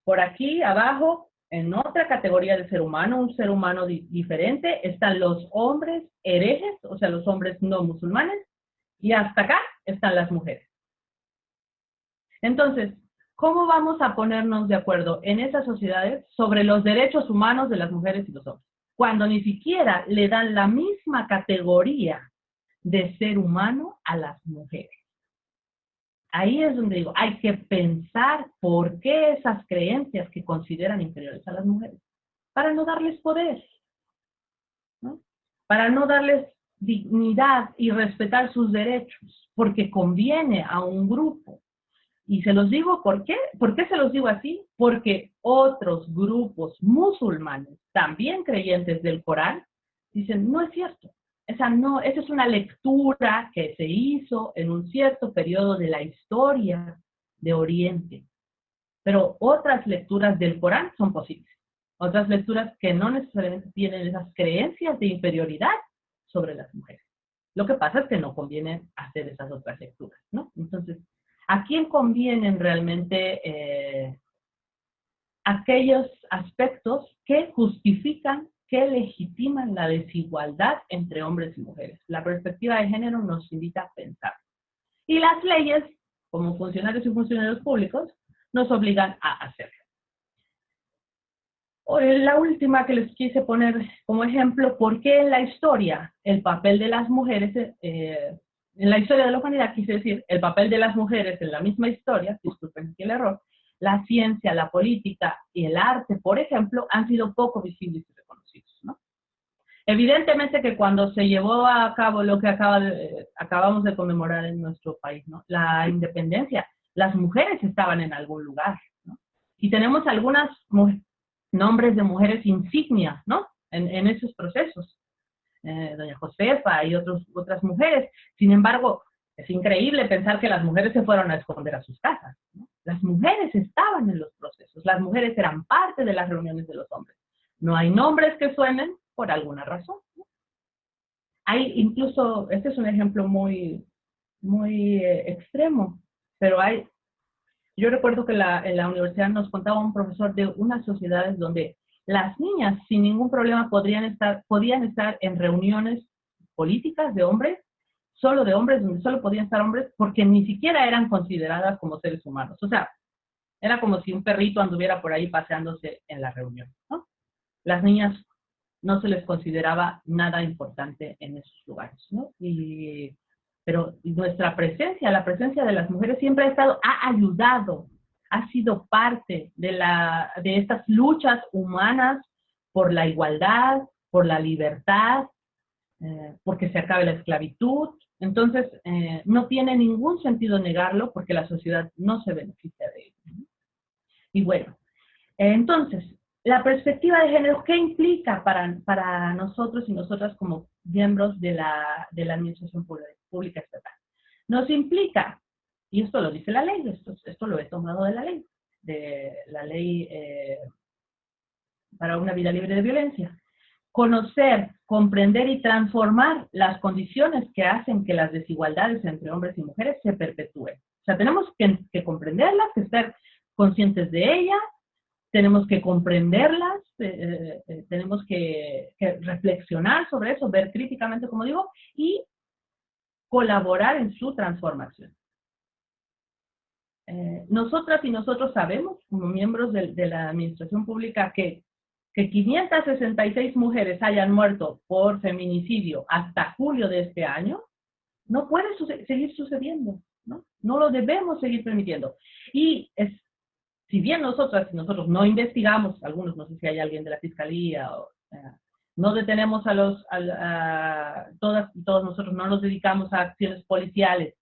por aquí abajo, en otra categoría de ser humano, un ser humano diferente, están los hombres herejes, o sea, los hombres no musulmanes, y hasta acá están las mujeres. Entonces, ¿cómo vamos a ponernos de acuerdo en esas sociedades sobre los derechos humanos de las mujeres y los hombres, cuando ni siquiera le dan la misma categoría de ser humano a las mujeres? Ahí es donde digo, hay que pensar por qué esas creencias que consideran inferiores a las mujeres, para no darles poder, ¿no? Para no darles dignidad y respetar sus derechos, porque conviene a un grupo. Y se los digo, ¿por qué? ¿Por qué se los digo así? Porque otros grupos musulmanes, también creyentes del Corán, dicen, no es cierto. Esa es una lectura que se hizo en un cierto periodo de la historia de Oriente. Pero otras lecturas del Corán son posibles. Otras lecturas que no necesariamente tienen esas creencias de inferioridad sobre las mujeres. Lo que pasa es que no conviene hacer esas otras lecturas, ¿no? Entonces, ¿a quién convienen realmente aquellos aspectos que justifican, que legitiman la desigualdad entre hombres y mujeres? La perspectiva de género nos invita a pensar. Y las leyes, como funcionarios y funcionarios públicos, nos obligan a hacerlo. La última que les quise poner como ejemplo, ¿por qué en la historia el papel de las mujeres, en la historia de la humanidad, quise decir, el papel de las mujeres en la misma historia, disculpen aquí el error, la ciencia, la política y el arte, por ejemplo, han sido poco visibles y reconocidos, ¿no? Evidentemente que cuando se llevó a cabo lo que acabamos de conmemorar en nuestro país, ¿no? La independencia, las mujeres estaban en algún lugar, ¿no? Y tenemos algunas nombres de mujeres insignia, ¿no? En esos procesos. doña Josefa y otras mujeres. Sin embargo, es increíble pensar que las mujeres se fueron a esconder a sus casas, ¿no? Las mujeres estaban en los procesos, las mujeres eran parte de las reuniones de los hombres. No hay nombres que suenen por alguna razón, ¿no? Hay incluso, este es un ejemplo muy extremo, pero yo recuerdo que en la universidad nos contaba un profesor de unas sociedades donde las niñas sin ningún problema podían estar en reuniones políticas de hombres, donde solo podían estar hombres, porque ni siquiera eran consideradas como seres humanos. O sea, era como si un perrito anduviera por ahí paseándose en la reunión, ¿no? Las niñas no se les consideraba nada importante en esos lugares, ¿no? Pero nuestra presencia, la presencia de las mujeres siempre ha ayudado, ha sido parte de estas luchas humanas por la igualdad, por la libertad, porque se acabe la esclavitud. Entonces, no tiene ningún sentido negarlo porque la sociedad no se beneficia de ello. Y bueno, entonces, la perspectiva de género, ¿qué implica para nosotros y nosotras como miembros de la Administración Pública Estatal? Nos implica, y esto lo dice la ley, esto lo he tomado de la ley para una vida libre de violencia, conocer, comprender y transformar las condiciones que hacen que las desigualdades entre hombres y mujeres se perpetúen. O sea, tenemos que comprenderlas, que estar conscientes de ellas, tenemos que comprenderlas, tenemos que reflexionar sobre eso, ver críticamente, como digo, y colaborar en su transformación. Nosotras y nosotros sabemos, como miembros de la administración pública, que 566 mujeres hayan muerto por feminicidio hasta julio de este año, no puede seguir sucediendo, ¿no? No lo debemos seguir permitiendo. Y si bien nosotras y nosotros no investigamos, algunos, no sé si hay alguien de la fiscalía, no detenemos todas y todos nosotros, no nos dedicamos a acciones policiales,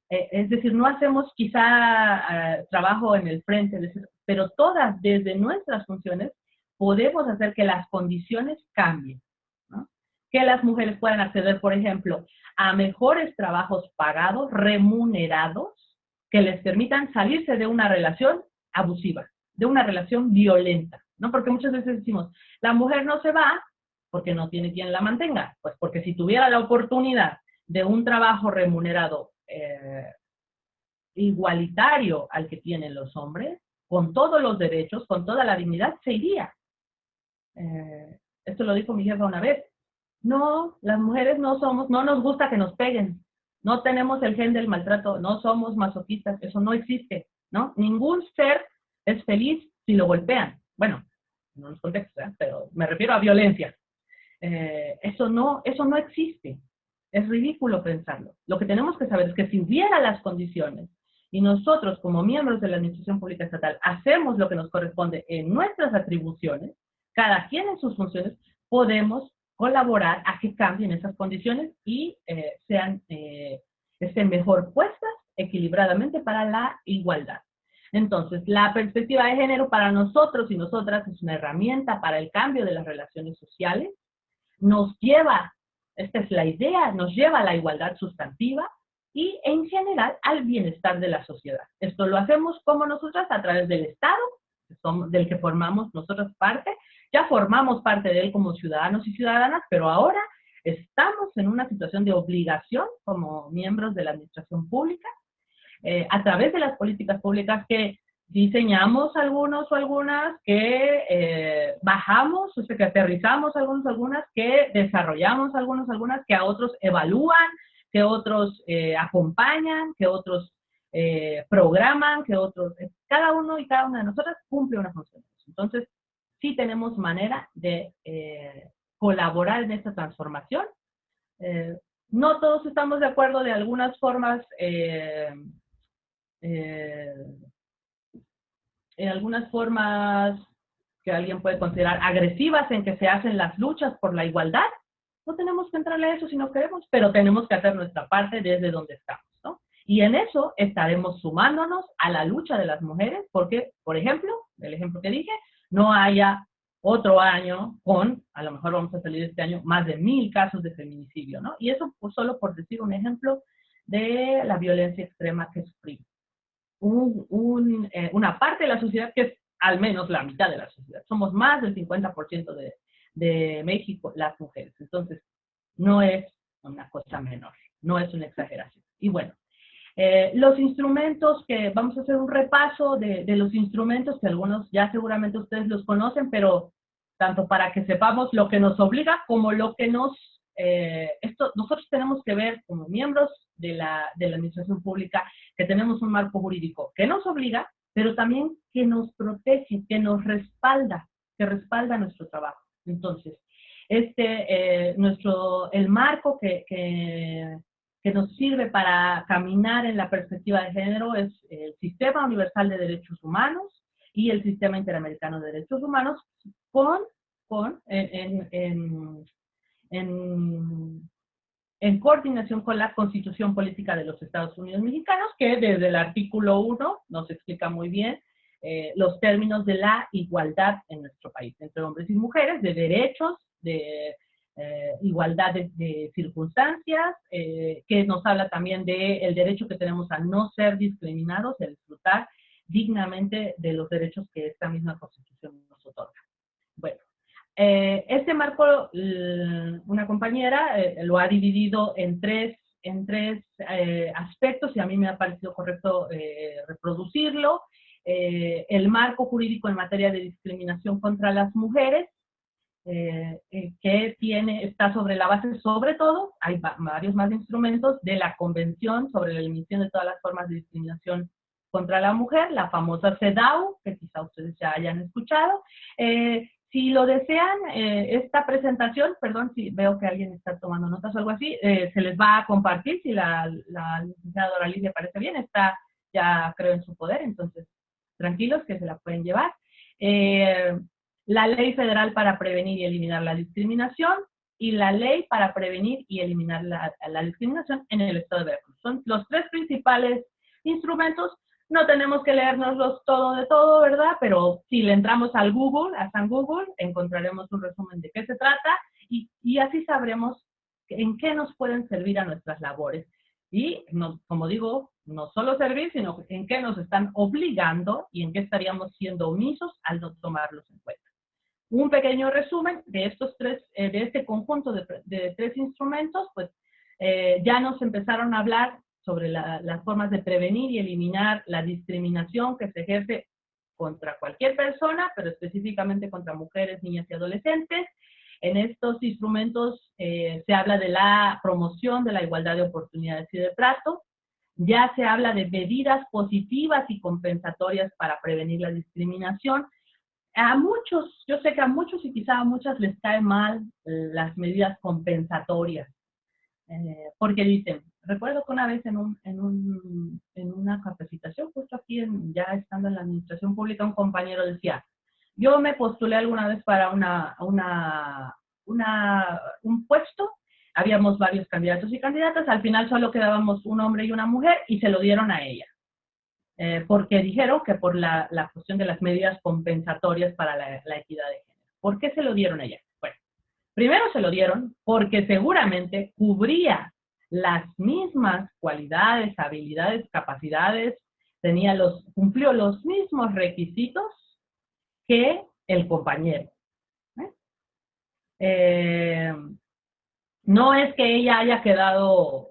es decir, no hacemos quizá trabajo en el frente, pero todas desde nuestras funciones podemos hacer que las condiciones cambien, ¿no? Que las mujeres puedan acceder, por ejemplo, a mejores trabajos pagados, remunerados, que les permitan salirse de una relación abusiva, de una relación violenta, ¿no? Porque muchas veces decimos, la mujer no se va porque no tiene quien la mantenga, pues porque si tuviera la oportunidad de un trabajo remunerado igualitario al que tienen los hombres, con todos los derechos, con toda la dignidad, se iría. Esto lo dijo mi jefa una vez. No, las mujeres no nos gusta que nos peguen, no tenemos el gen del maltrato, no somos masoquistas, eso no existe, ¿no? Ningún ser es feliz si lo golpean. Bueno, en unos contextos, pero me refiero a violencia. Eso no existe. Es ridículo pensarlo. Lo que tenemos que saber es que si hubiera las condiciones y nosotros como miembros de la Administración Pública Estatal hacemos lo que nos corresponde en nuestras atribuciones, cada quien en sus funciones, podemos colaborar a que cambien esas condiciones y estén mejor puestas equilibradamente para la igualdad. Entonces, la perspectiva de género para nosotros y nosotras es una herramienta para el cambio de las relaciones sociales, nos lleva, esta es la idea, nos lleva a la igualdad sustantiva y en general al bienestar de la sociedad. Esto lo hacemos como nosotras a través del Estado, del que formamos nosotras parte, ya formamos parte de él como ciudadanos y ciudadanas, pero ahora estamos en una situación de obligación como miembros de la administración pública, a través de las políticas públicas que diseñamos algunos o algunas, que bajamos, o sea, que aterrizamos algunas, que desarrollamos algunas, que a otros evalúan, que otros acompañan, que otros programan, que otros, cada uno y cada una de nosotras cumple una función. Entonces, sí tenemos manera de colaborar en esta transformación. No todos estamos de acuerdo de algunas formas, en algunas formas que alguien puede considerar agresivas en que se hacen las luchas por la igualdad. No tenemos que entrarle a eso si no queremos, pero tenemos que hacer nuestra parte desde donde estamos, ¿no? Y en eso estaremos sumándonos a la lucha de las mujeres, porque, por ejemplo, el ejemplo que dije, no haya otro año con, a lo mejor vamos a salir este año, más de 1000 casos de feminicidio, ¿no? Y eso pues, solo por decir un ejemplo de la violencia extrema que sufrimos. Una parte de la sociedad que es al menos la mitad de la sociedad. Somos más del 50% de México las mujeres. Entonces, no es una cosa menor, no es una exageración. Y bueno, los instrumentos que vamos a hacer un repaso de los instrumentos que algunos ya seguramente ustedes los conocen, pero tanto para que sepamos lo que nos obliga como lo que nosotros tenemos que ver como miembros de la administración pública, que tenemos un marco jurídico que nos obliga, pero también que nos protege, que nos respalda, que respalda nuestro trabajo. Entonces, el marco que nos sirve para caminar en la perspectiva de género es el Sistema Universal de Derechos Humanos y el Sistema Interamericano de Derechos Humanos en coordinación con la Constitución Política de los Estados Unidos Mexicanos, que desde el artículo 1 nos explica muy bien los términos de la igualdad en nuestro país, entre hombres y mujeres, de derechos, de igualdad de circunstancias, que nos habla también del derecho que tenemos a no ser discriminados, a disfrutar dignamente de los derechos que esta misma Constitución nos otorga. Bueno, este marco, una compañera lo ha dividido en tres aspectos y a mí me ha parecido correcto reproducirlo. El marco jurídico en materia de discriminación contra las mujeres, que está sobre la base, sobre todo, hay varios más instrumentos, de la Convención sobre la Eliminación de todas las formas de discriminación contra la mujer, la famosa CEDAW, que quizá ustedes ya hayan escuchado. Si lo desean, esta presentación, perdón si veo que alguien está tomando notas o algo así, se les va a compartir, si la licenciada Doralí le parece bien, está ya creo en su poder, entonces tranquilos que se la pueden llevar. La Ley Federal para Prevenir y Eliminar la Discriminación y la Ley para Prevenir y Eliminar la Discriminación en el Estado de Veracruz. Son los tres principales instrumentos. No tenemos que leérnoslos todo de todo, ¿verdad? Pero si le entramos al Google, a San Google, encontraremos un resumen de qué se trata y así sabremos en qué nos pueden servir a nuestras labores. Y, no, como digo, no solo servir, sino en qué nos están obligando y en qué estaríamos siendo omisos al no tomarlos en cuenta. Un pequeño resumen de estos tres, de este conjunto de tres instrumentos, pues ya nos empezaron a hablar sobre las formas de prevenir y eliminar la discriminación que se ejerce contra cualquier persona, pero específicamente contra mujeres, niñas y adolescentes. En estos instrumentos se habla de la promoción de la igualdad de oportunidades y de trato. Ya se habla de medidas positivas y compensatorias para prevenir la discriminación. A muchos, yo sé que a muchos y quizá a muchas les cae mal las medidas compensatorias, porque dicen, recuerdo que una vez en una capacitación, justo aquí ya estando en la administración pública, un compañero decía, yo me postulé alguna vez para un puesto, habíamos varios candidatos y candidatas, al final solo quedábamos un hombre y una mujer y se lo dieron a ella. Porque dijeron que por la cuestión de las medidas compensatorias para la equidad de género. ¿Por qué se lo dieron a ella? Bueno, primero se lo dieron porque seguramente cubría las mismas cualidades, habilidades, capacidades, cumplió los mismos requisitos que el compañero. No es que ella haya quedado,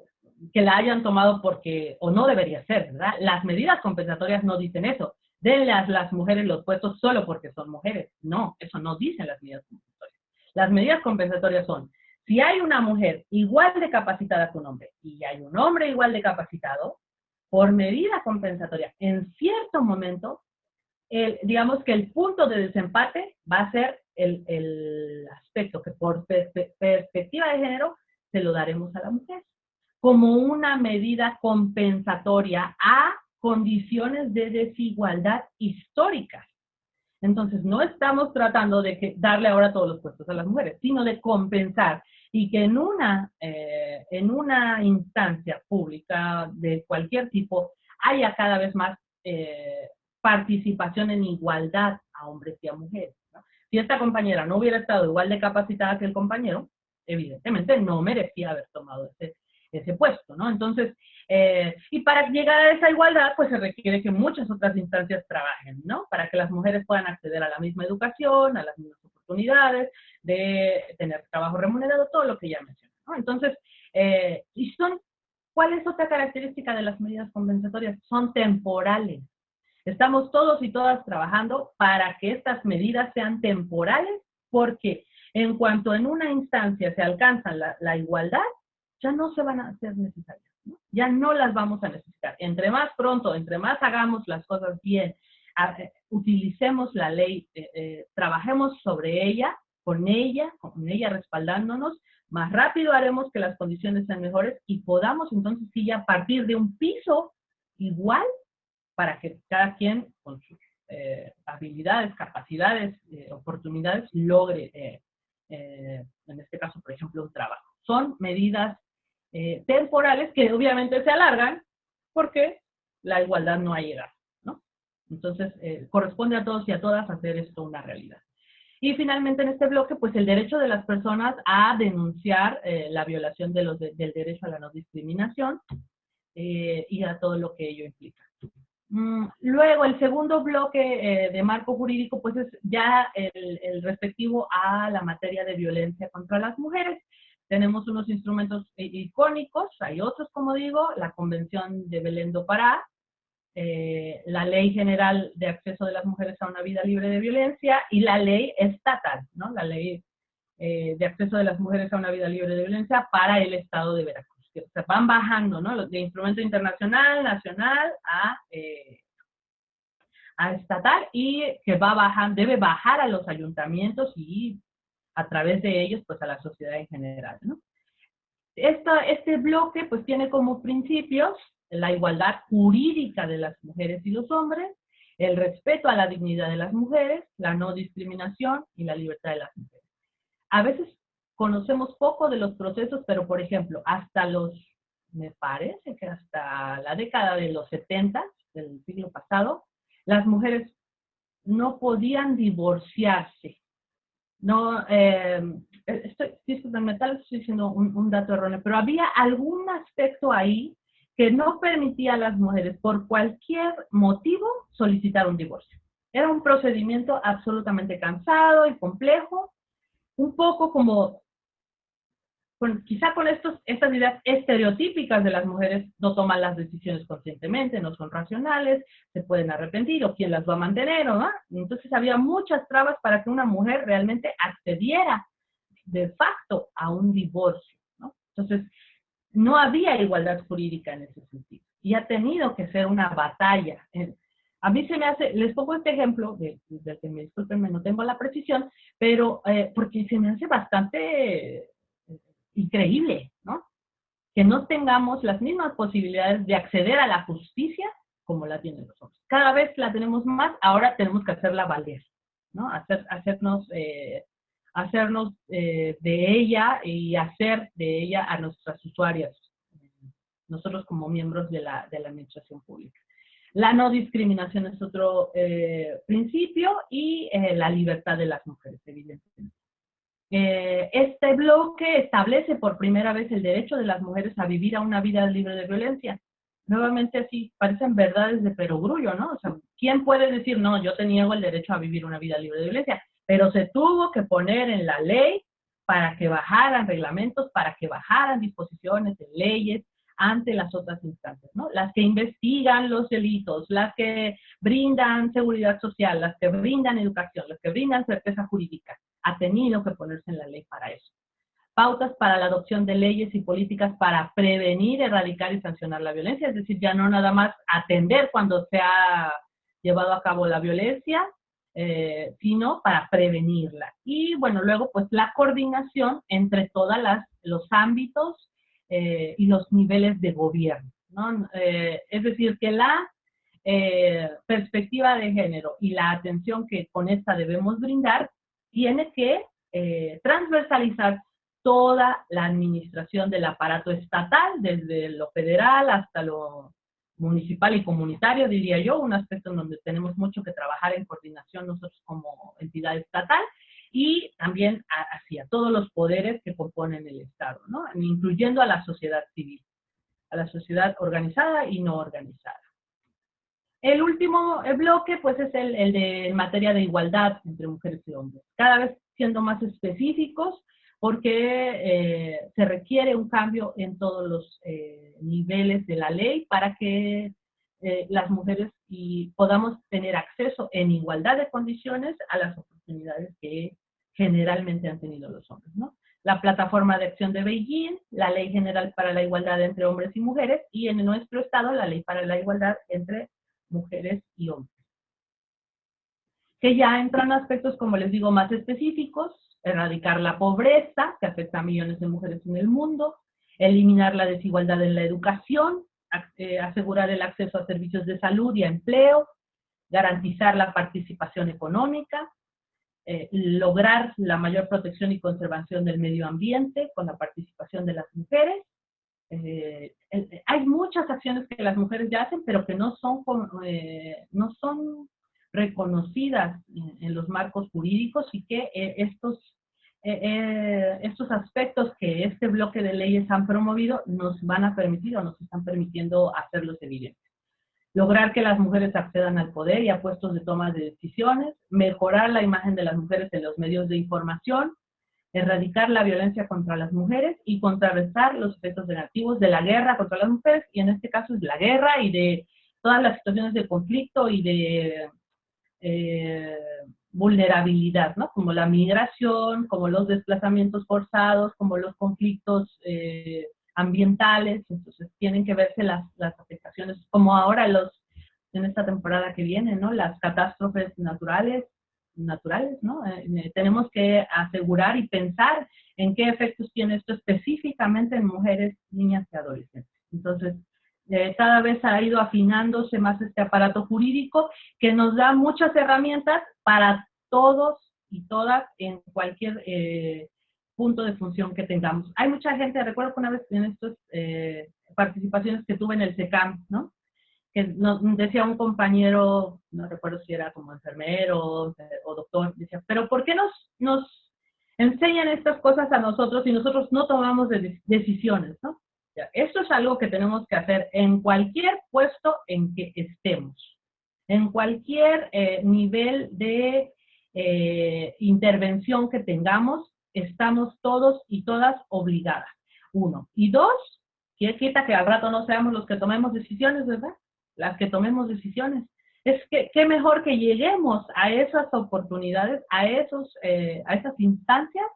que la hayan tomado porque, o no debería ser, ¿verdad? Las medidas compensatorias no dicen eso. Denle a las mujeres los puestos solo porque son mujeres. No, eso no dicen las medidas compensatorias. Las medidas compensatorias son, si hay una mujer igual de capacitada que un hombre y hay un hombre igual de capacitado, por medida compensatoria, en cierto momento, digamos que el punto de desempate va a ser el aspecto que por perspectiva de género se lo daremos a la mujer, como una medida compensatoria a condiciones de desigualdad históricas. Entonces, no estamos tratando de darle ahora todos los puestos a las mujeres, sino de compensar y que en una instancia pública de cualquier tipo haya cada vez más participación en igualdad a hombres y a mujeres, ¿no? Si esta compañera no hubiera estado igual de capacitada que el compañero, evidentemente no merecía haber tomado ese puesto, ¿no? Entonces, y para llegar a esa igualdad, pues se requiere que muchas otras instancias trabajen, ¿no? Para que las mujeres puedan acceder a la misma educación, a las mismas oportunidades, de tener trabajo remunerado, todo lo que ya mencioné, ¿no? Entonces, ¿cuál es otra característica de las medidas compensatorias? Son temporales. Estamos todos y todas trabajando para que estas medidas sean temporales, porque en cuanto en una instancia se alcanza la igualdad, ya no se van a hacer necesarias, ¿no? Ya no las vamos a necesitar. Entre más pronto, entre más hagamos las cosas bien, utilicemos la ley, trabajemos sobre ella, con ella respaldándonos, más rápido haremos que las condiciones sean mejores y podamos entonces sí ya partir de un piso igual para que cada quien con sus habilidades, capacidades, oportunidades logre, en este caso, por ejemplo, un trabajo. Son medidas temporales que obviamente se alargan porque la igualdad no ha llegado, ¿no? Entonces, corresponde a todos y a todas hacer esto una realidad. Y finalmente en este bloque, pues el derecho de las personas a denunciar la violación del derecho a la no discriminación y a todo lo que ello implica. Luego, el segundo bloque de marco jurídico, pues es ya el respectivo a la materia de violencia contra las mujeres. Tenemos unos instrumentos icónicos, hay otros, como digo, la Convención de Belén do Pará, la Ley General de Acceso de las Mujeres a una Vida Libre de Violencia y la Ley Estatal, ¿no? La Ley de Acceso de las Mujeres a una Vida Libre de Violencia para el Estado de Veracruz. Que se van bajando, ¿no? De instrumento internacional, nacional a estatal y que debe bajar a los ayuntamientos y a través de ellos, pues a la sociedad en general, ¿no? Este bloque, pues tiene como principios la igualdad jurídica de las mujeres y los hombres, el respeto a la dignidad de las mujeres, la no discriminación y la libertad de las mujeres. A veces conocemos poco de los procesos, pero por ejemplo, me parece que hasta la década de los 70 del siglo pasado, las mujeres no podían divorciarse. No, discúlpenme, tal vez estoy diciendo un dato erróneo, pero había algún aspecto ahí que no permitía a las mujeres, por cualquier motivo, solicitar un divorcio. Era un procedimiento absolutamente cansado y complejo, un poco como, quizá con estas ideas estereotípicas de las mujeres no toman las decisiones conscientemente, no son racionales, se pueden arrepentir o quién las va a mantener, ¿no? Entonces había muchas trabas para que una mujer realmente accediera de facto a un divorcio, ¿no? Entonces no había igualdad jurídica en ese sentido y ha tenido que ser una batalla. A mí se me hace, les pongo este ejemplo, del que me disculpen, no tengo la precisión, pero porque se me hace bastante increíble, ¿no? Que no tengamos las mismas posibilidades de acceder a la justicia como la tienen los hombres. Cada vez la tenemos más, ahora tenemos que hacerla valer, ¿no? Hacernos de ella y hacer de ella a nuestras usuarias, nosotros como miembros de la administración pública. La no discriminación es otro principio y la libertad de las mujeres, evidentemente. Este bloque establece por primera vez el derecho de las mujeres a vivir a una vida libre de violencia. Nuevamente así, parecen verdades de perogrullo, ¿no? O sea, ¿quién puede decir, no, yo te niego el derecho a vivir una vida libre de violencia? Pero se tuvo que poner en la ley para que bajaran reglamentos, para que bajaran disposiciones de leyes ante las otras instancias, ¿no? Las que investigan los delitos, las que brindan seguridad social, las que brindan educación, las que brindan certeza jurídica. Ha tenido que ponerse en la ley para eso. Pautas para la adopción de leyes y políticas para prevenir, erradicar y sancionar la violencia, es decir, ya no nada más atender cuando se ha llevado a cabo la violencia, sino para prevenirla. Y bueno, luego pues la coordinación entre todos los ámbitos y los niveles de gobierno, ¿no? Es decir, que la perspectiva de género y la atención que con esta debemos brindar tiene que transversalizar toda la administración del aparato estatal, desde lo federal hasta lo municipal y comunitario, diría yo, un aspecto en donde tenemos mucho que trabajar en coordinación nosotros como entidad estatal, y también hacia todos los poderes que componen el Estado, ¿no? Incluyendo a la sociedad civil, a la sociedad organizada y no organizada. El último bloque, pues, es el de en materia de igualdad entre mujeres y hombres, cada vez siendo más específicos, porque se requiere un cambio en todos los niveles de la ley para que las mujeres podamos tener acceso en igualdad de condiciones a las oportunidades que generalmente han tenido los hombres, ¿no? La Plataforma de Acción de Beijing, la Ley General para la Igualdad entre Hombres y Mujeres, y en nuestro estado la Ley para la Igualdad entre mujeres y hombres, que ya entran aspectos, como les digo, más específicos: erradicar la pobreza, que afecta a millones de mujeres en el mundo, eliminar la desigualdad en la educación, asegurar el acceso a servicios de salud y a empleo, garantizar la participación económica, lograr la mayor protección y conservación del medio ambiente con la participación de las mujeres. Hay muchas acciones que las mujeres ya hacen, pero que no son reconocidas en los marcos jurídicos, y que estos aspectos que este bloque de leyes han promovido nos van a permitir, o nos están permitiendo, hacerlos evidentes. Lograr que las mujeres accedan al poder y a puestos de toma de decisiones, mejorar la imagen de las mujeres en los medios de información, erradicar la violencia contra las mujeres y contrarrestar los efectos negativos de la guerra contra las mujeres, y en este caso es la guerra y de todas las situaciones de conflicto y de vulnerabilidad, ¿no? Como la migración, como los desplazamientos forzados, como los conflictos ambientales. Entonces tienen que verse las afectaciones, como ahora en esta temporada que viene, ¿no? Las catástrofes naturales, ¿no? Tenemos que asegurar y pensar en qué efectos tiene esto específicamente en mujeres, niñas y adolescentes. Entonces, cada vez ha ido afinándose más este aparato jurídico, que nos da muchas herramientas para todos y todas en cualquier punto de función que tengamos. Hay mucha gente, recuerdo que una vez en estas participaciones que tuve en el SECAM, ¿no? Que nos decía un compañero, no recuerdo si era como enfermero o doctor, decía, pero ¿por qué nos enseñan estas cosas a nosotros y nosotros no tomamos decisiones, ¿no? Esto es algo que tenemos que hacer en cualquier puesto en que estemos, en cualquier nivel de intervención que tengamos, estamos todos y todas obligadas. Uno. Y dos, ¿qué quita que al rato no seamos los que tomemos decisiones, verdad? Las que tomemos decisiones. Es que qué mejor que lleguemos a esas oportunidades, a esas instancias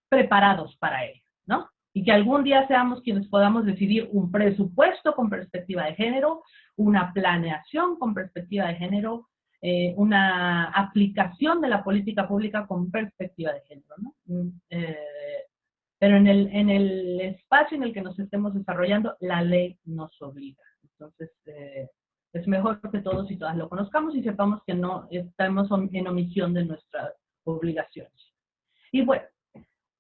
preparados para ello, ¿no? Y que algún día seamos quienes podamos decidir un presupuesto con perspectiva de género, una planeación con perspectiva de género, una aplicación de la política pública con perspectiva de género, ¿no? Pero en el espacio en el que nos estemos desarrollando, la ley nos obliga. Entonces, es mejor que todos y todas lo conozcamos y sepamos que no estamos en omisión de nuestras obligaciones. Y bueno,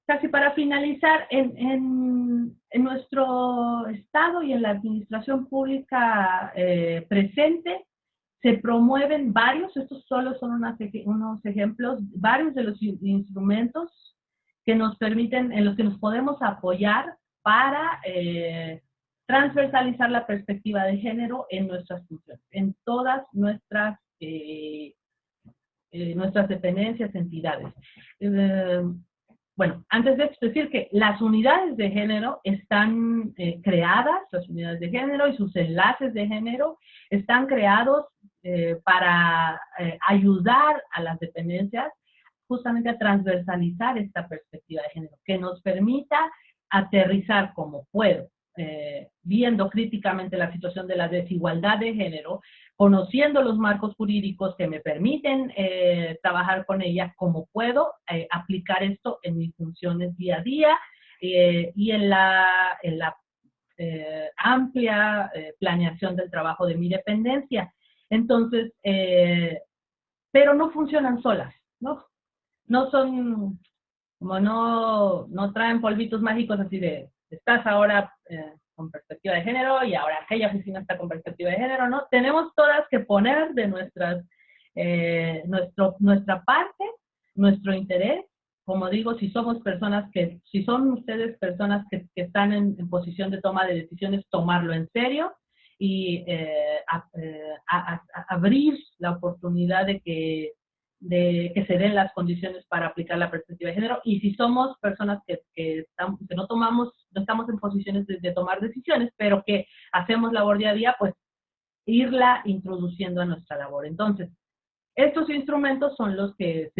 casi para finalizar, en nuestro estado y en la administración pública presente, se promueven varios, estos solo son unos ejemplos, varios de los instrumentos que nos permiten, en los que nos podemos apoyar para transversalizar la perspectiva de género en nuestras funciones, en todas nuestras dependencias, entidades. Bueno, antes de esto, decir que las unidades de género están creadas, las unidades de género y sus enlaces de género están creados para ayudar a las dependencias justamente a transversalizar esta perspectiva de género, que nos permita aterrizar como puedo, viendo críticamente la situación de la desigualdad de género, conociendo los marcos jurídicos que me permiten trabajar con ella, como puedo aplicar esto en mis funciones día a día y en la amplia planeación del trabajo de mi dependencia. Entonces, pero no funcionan solas, ¿no? No son, como no traen polvitos mágicos así de, estás ahora con perspectiva de género y ahora aquella oficina está con perspectiva de género, ¿no? Tenemos todas que poner de nuestra parte, nuestro interés. Como digo, si son ustedes personas que están en posición de toma de decisiones, tomarlo en serio y abrir la oportunidad de que se den las condiciones para aplicar la perspectiva de género. Y si somos personas que no estamos en posiciones de tomar decisiones, pero que hacemos labor día a día, pues irla introduciendo a nuestra labor. Entonces, estos instrumentos son los que,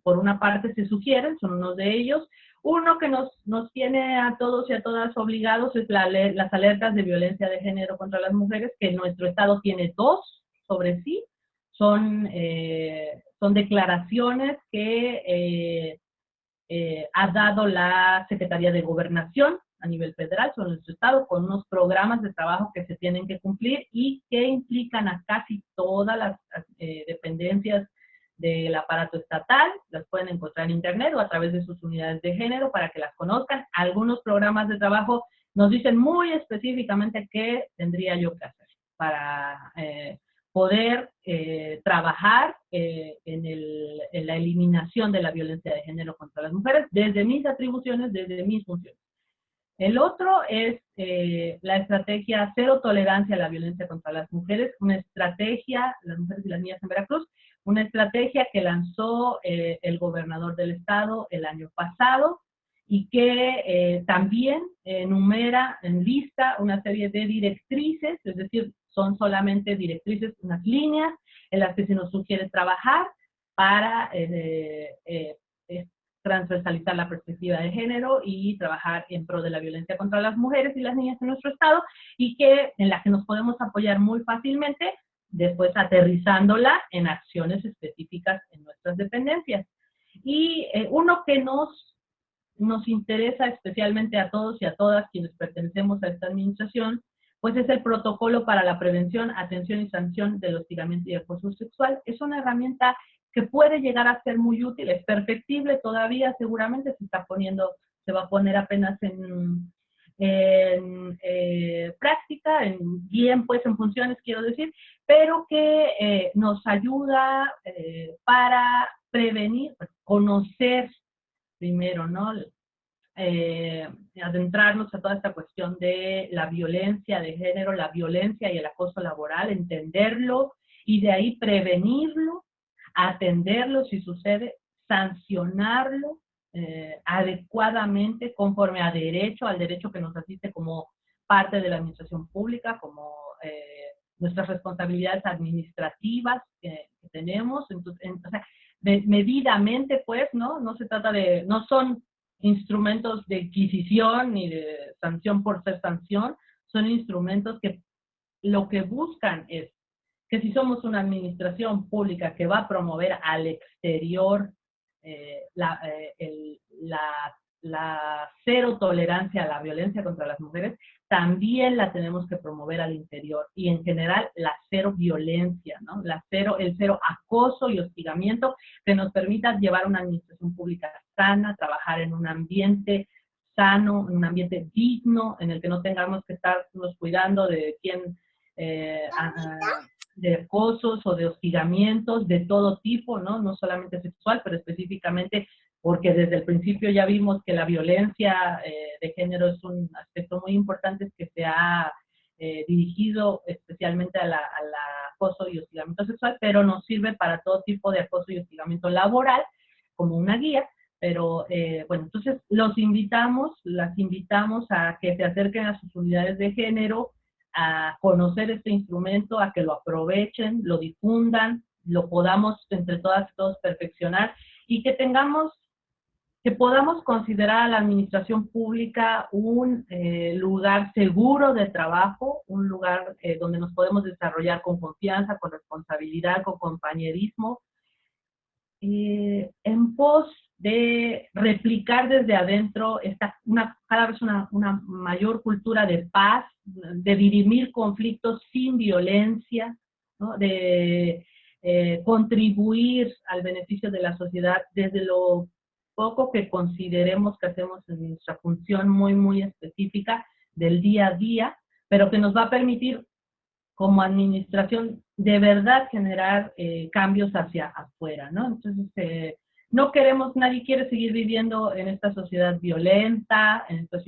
por una parte, se sugieren, son unos de ellos. Uno que nos tiene a todos y a todas obligados es las alertas de violencia de género contra las mujeres, que nuestro Estado tiene 2 sobre sí. Son declaraciones que ha dado la Secretaría de Gobernación a nivel federal sobre nuestro Estado, con unos programas de trabajo que se tienen que cumplir y que implican a casi todas las dependencias del aparato estatal. Las pueden encontrar en internet o a través de sus unidades de género para que las conozcan. Algunos programas de trabajo nos dicen muy específicamente qué tendría yo que hacer para poder trabajar en la eliminación de la violencia de género contra las mujeres desde mis atribuciones, desde mis funciones. El otro es la estrategia Cero Tolerancia a la Violencia contra las Mujeres, una estrategia, las mujeres y las niñas en Veracruz, una estrategia que lanzó el gobernador del estado el año pasado y que también enumera en lista una serie de directrices, es decir, son solamente directrices, unas líneas en las que se nos sugiere trabajar para transversalizar la perspectiva de género y trabajar en pro de la violencia contra las mujeres y las niñas en nuestro estado, y en la que nos podemos apoyar muy fácilmente, después aterrizándola en acciones específicas en nuestras dependencias. Y uno que nos interesa especialmente a todos y a todas quienes pertenecemos a esta administración, pues es el protocolo para la prevención, atención y sanción del hostigamiento y acoso sexual. Es una herramienta que puede llegar a ser muy útil, es perfectible todavía, seguramente se va a poner apenas en práctica, bien pues en funciones quiero decir, pero que nos ayuda para prevenir, conocer primero, ¿no? Adentrarnos a toda esta cuestión de la violencia de género, la violencia y el acoso laboral, entenderlo y de ahí prevenirlo, atenderlo si sucede, sancionarlo adecuadamente conforme al derecho que nos asiste como parte de la administración pública, como nuestras responsabilidades administrativas que tenemos. Entonces, o sea, medidamente, pues, ¿no? No se trata no son instrumentos de inquisición ni de sanción por ser sanción, son instrumentos que lo que buscan es que si somos una administración pública que va a promover al exterior la cero tolerancia a la violencia contra las mujeres, también la tenemos que promover al interior y en general la cero violencia, ¿no? El cero acoso y hostigamiento que nos permita llevar una administración pública sana, trabajar en un ambiente sano, en un ambiente digno, en el que no tengamos que estarnos cuidando de quién de acosos o de hostigamientos de todo tipo, ¿no? No solamente sexual, pero específicamente porque desde el principio ya vimos que la violencia de género es un aspecto muy importante que se ha dirigido especialmente al acoso y hostigamiento sexual, pero nos sirve para todo tipo de acoso y hostigamiento laboral como una guía. Pero bueno, entonces las invitamos a que se acerquen a sus unidades de género, a conocer este instrumento, a que lo aprovechen, lo difundan, lo podamos entre todas y todos perfeccionar y que podamos considerar a la administración pública un lugar seguro de trabajo, un lugar donde nos podemos desarrollar con confianza, con responsabilidad, con compañerismo, en pos de replicar desde adentro cada vez una mayor cultura de paz, de dirimir conflictos sin violencia, ¿no? De contribuir al beneficio de la sociedad desde lo poco que consideremos que hacemos en nuestra función muy, muy específica del día a día, pero que nos va a permitir como administración de verdad generar cambios hacia afuera, ¿no? Entonces, no queremos, nadie quiere seguir viviendo en esta sociedad violenta, en esta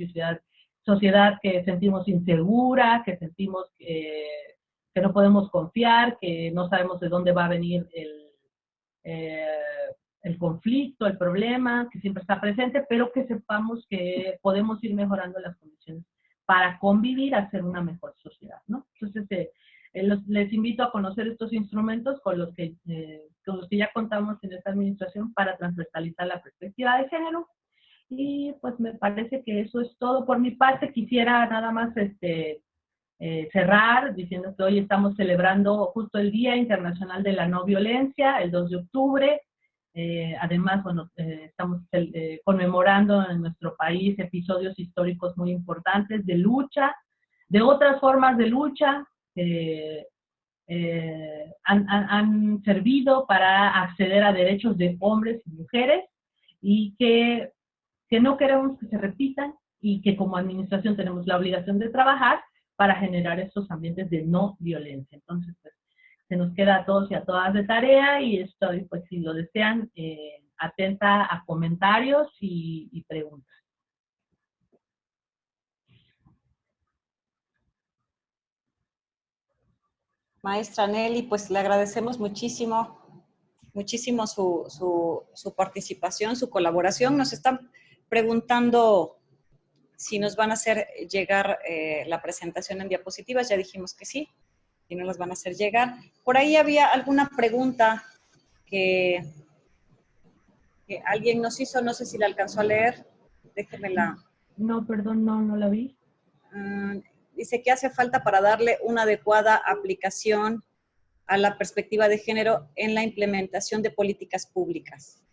sociedad que sentimos insegura, que sentimos que no podemos confiar, que no sabemos de dónde va a venir el conflicto, el problema, que siempre está presente, pero que sepamos que podemos ir mejorando las condiciones para convivir, hacer una mejor sociedad, ¿no? Entonces, les invito a conocer estos instrumentos con los que ya contamos en esta administración para transversalizar la perspectiva de género. Y pues me parece que eso es todo por mi parte. Quisiera nada más cerrar diciendo que hoy estamos celebrando justo el Día Internacional de la No Violencia, el 2 de octubre. Además, bueno, estamos conmemorando en nuestro país episodios históricos muy importantes de lucha, de otras formas de lucha, han servido para acceder a derechos de hombres y mujeres y que no queremos que se repitan y que como administración tenemos la obligación de trabajar para generar estos ambientes de no violencia. Entonces, pues, se nos queda a todos y a todas de tarea y estoy, pues, si lo desean, atenta a comentarios y preguntas. Maestra Nelly, pues le agradecemos muchísimo, muchísimo su participación, su colaboración. Nos están preguntando si nos van a hacer llegar la presentación en diapositivas. Ya dijimos que sí, y no las van a hacer llegar. Por ahí había alguna pregunta que alguien nos hizo, no sé si la alcanzó a leer. Déjemela. No, perdón, no la vi. Dice que hace falta para darle una adecuada aplicación a la perspectiva de género en la implementación de políticas públicas.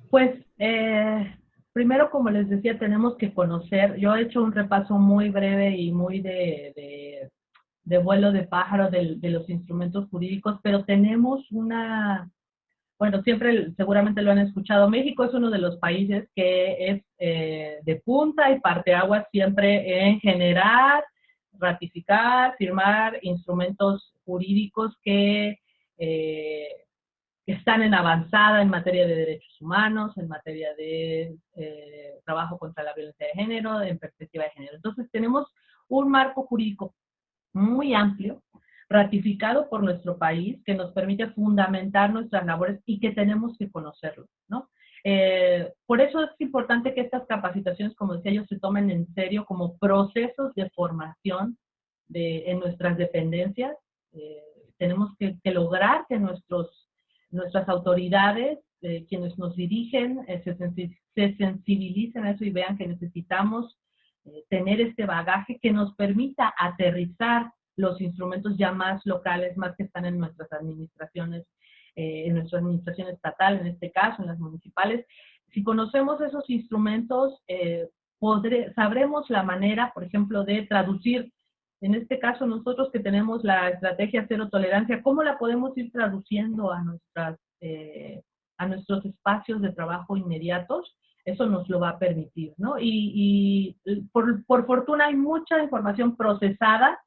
Pues, primero, como les decía, tenemos que conocer, yo he hecho un repaso muy breve y muy de vuelo de pájaro de los instrumentos jurídicos, pero tenemos bueno, siempre seguramente lo han escuchado, México es uno de los países que es de punta y parteaguas siempre en generar, ratificar, firmar instrumentos jurídicos que están en avanzada en materia de derechos humanos, en materia de trabajo contra la violencia de género, en perspectiva de género. Entonces tenemos un marco jurídico muy amplio, ratificado por nuestro país, que nos permite fundamentar nuestras labores y que tenemos que conocerlo, ¿no? Por eso es importante que estas capacitaciones, como decía yo, se tomen en serio como procesos de formación en nuestras dependencias. Tenemos que lograr que nuestras autoridades, quienes nos dirigen, se sensibilicen a eso y vean que necesitamos tener este bagaje que nos permita aterrizar los instrumentos ya más locales, más que están en nuestras administraciones, en nuestra administración estatal, en este caso, en las municipales. Si conocemos esos instrumentos, sabremos la manera, por ejemplo, de traducir, en este caso nosotros que tenemos la estrategia cero tolerancia, ¿cómo la podemos ir traduciendo a nuestros espacios de trabajo inmediatos? Eso nos lo va a permitir, ¿no? Y por fortuna hay mucha información procesada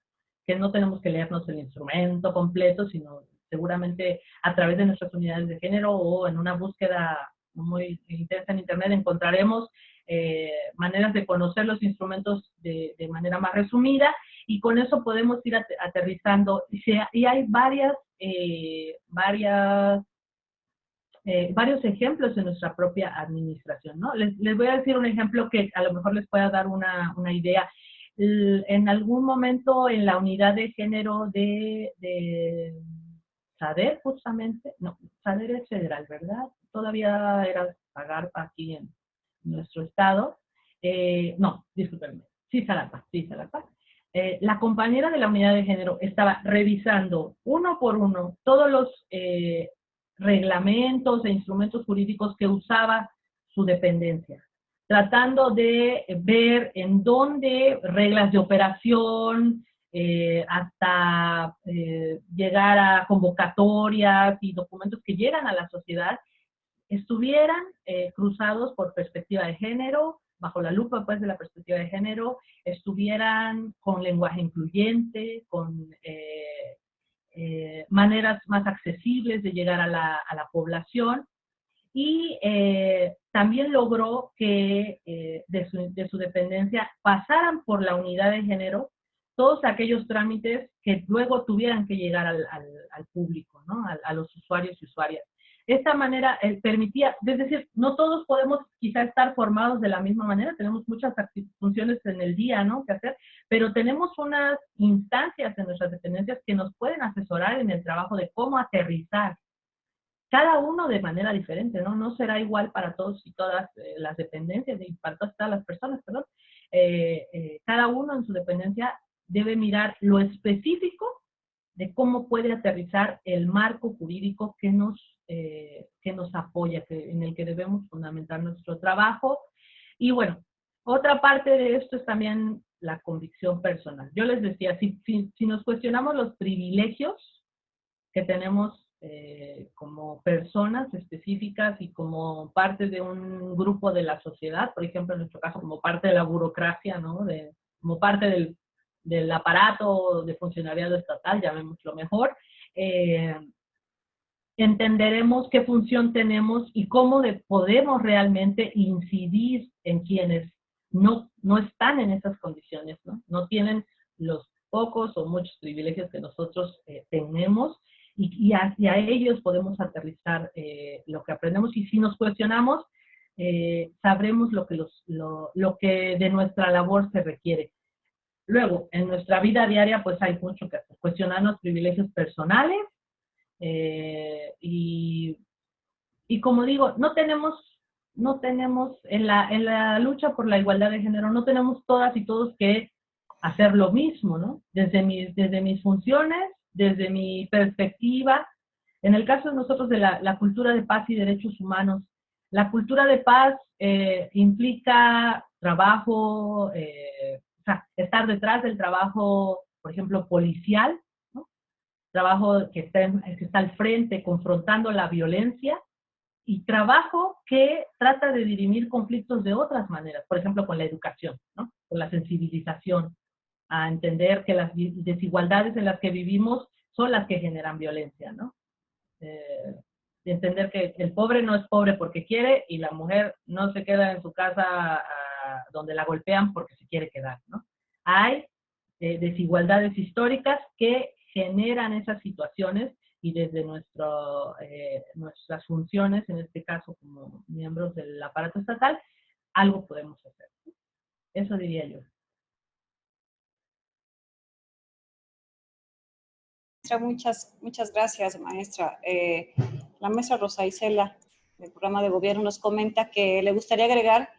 que no tenemos que leernos el instrumento completo, sino seguramente a través de nuestras unidades de género o en una búsqueda muy intensa en Internet encontraremos maneras de conocer los instrumentos de manera más resumida y con eso podemos ir aterrizando. Y hay varios ejemplos en nuestra propia administración, ¿no? Les voy a decir un ejemplo que a lo mejor les pueda dar una idea. En algún momento en la unidad de género de SADER, justamente, no, SADER es federal, ¿verdad? Todavía era Zagarpa aquí en nuestro estado. No, discúlpenme, sí, Zagarpa. La compañera de la unidad de género estaba revisando uno por uno todos los reglamentos e instrumentos jurídicos que usaba su dependencia, tratando de ver en dónde reglas de operación, hasta llegar a convocatorias y documentos que llegan a la sociedad, estuvieran cruzados por perspectiva de género, bajo la lupa pues de la perspectiva de género, estuvieran con lenguaje incluyente, con maneras más accesibles de llegar a la población, y también logró que de su dependencia pasaran por la unidad de género todos aquellos trámites que luego tuvieran que llegar al público, ¿no? A los usuarios y usuarias. De esta manera permitía, es decir, no todos podemos quizá estar formados de la misma manera, tenemos muchas funciones en el día, ¿no?, que hacer, pero tenemos unas instancias en nuestras dependencias que nos pueden asesorar en el trabajo de cómo aterrizar, cada uno de manera diferente, ¿no? No será igual para todos y todas las dependencias y para todas las personas, perdón. Cada uno en su dependencia debe mirar lo específico de cómo puede aterrizar el marco jurídico que nos apoya, en el que debemos fundamentar nuestro trabajo. Y bueno, otra parte de esto es también la convicción personal. Yo les decía, si nos cuestionamos los privilegios que tenemos como personas específicas y como parte de un grupo de la sociedad, por ejemplo, en nuestro caso, como parte de la burocracia, ¿no?, como parte del aparato de funcionariado estatal, llamémoslo mejor, entenderemos qué función tenemos y cómo podemos realmente incidir en quienes no están en esas condiciones, ¿no? No tienen los pocos o muchos privilegios que nosotros tenemos, y hacia ellos podemos aterrizar lo que aprendemos, y si nos cuestionamos, sabremos lo que de nuestra labor se requiere. Luego, en nuestra vida diaria, pues hay mucho que hacer. Cuestionarnos privilegios personales, y como digo, no tenemos en la lucha por la igualdad de género, no tenemos todas y todos que hacer lo mismo, ¿no? Desde mis funciones, desde mi perspectiva. En el caso de nosotros de la cultura de paz y derechos humanos, la cultura de paz implica trabajo, o sea, estar detrás del trabajo, por ejemplo, policial, ¿no? Trabajo que está al frente confrontando la violencia, y trabajo que trata de dirimir conflictos de otras maneras, por ejemplo, con la educación, ¿no?, con la sensibilización, a entender que las desigualdades en las que vivimos son las que generan violencia, ¿no? De entender que el pobre no es pobre porque quiere, y la mujer no se queda en su casa donde la golpean porque se quiere quedar, ¿no? Hay desigualdades históricas que generan esas situaciones, y desde nuestras funciones, en este caso como miembros del aparato estatal, algo podemos hacer. Eso diría yo. Muchas gracias, maestra. La maestra Rosa Isela, del programa de gobierno, nos comenta que le gustaría agregar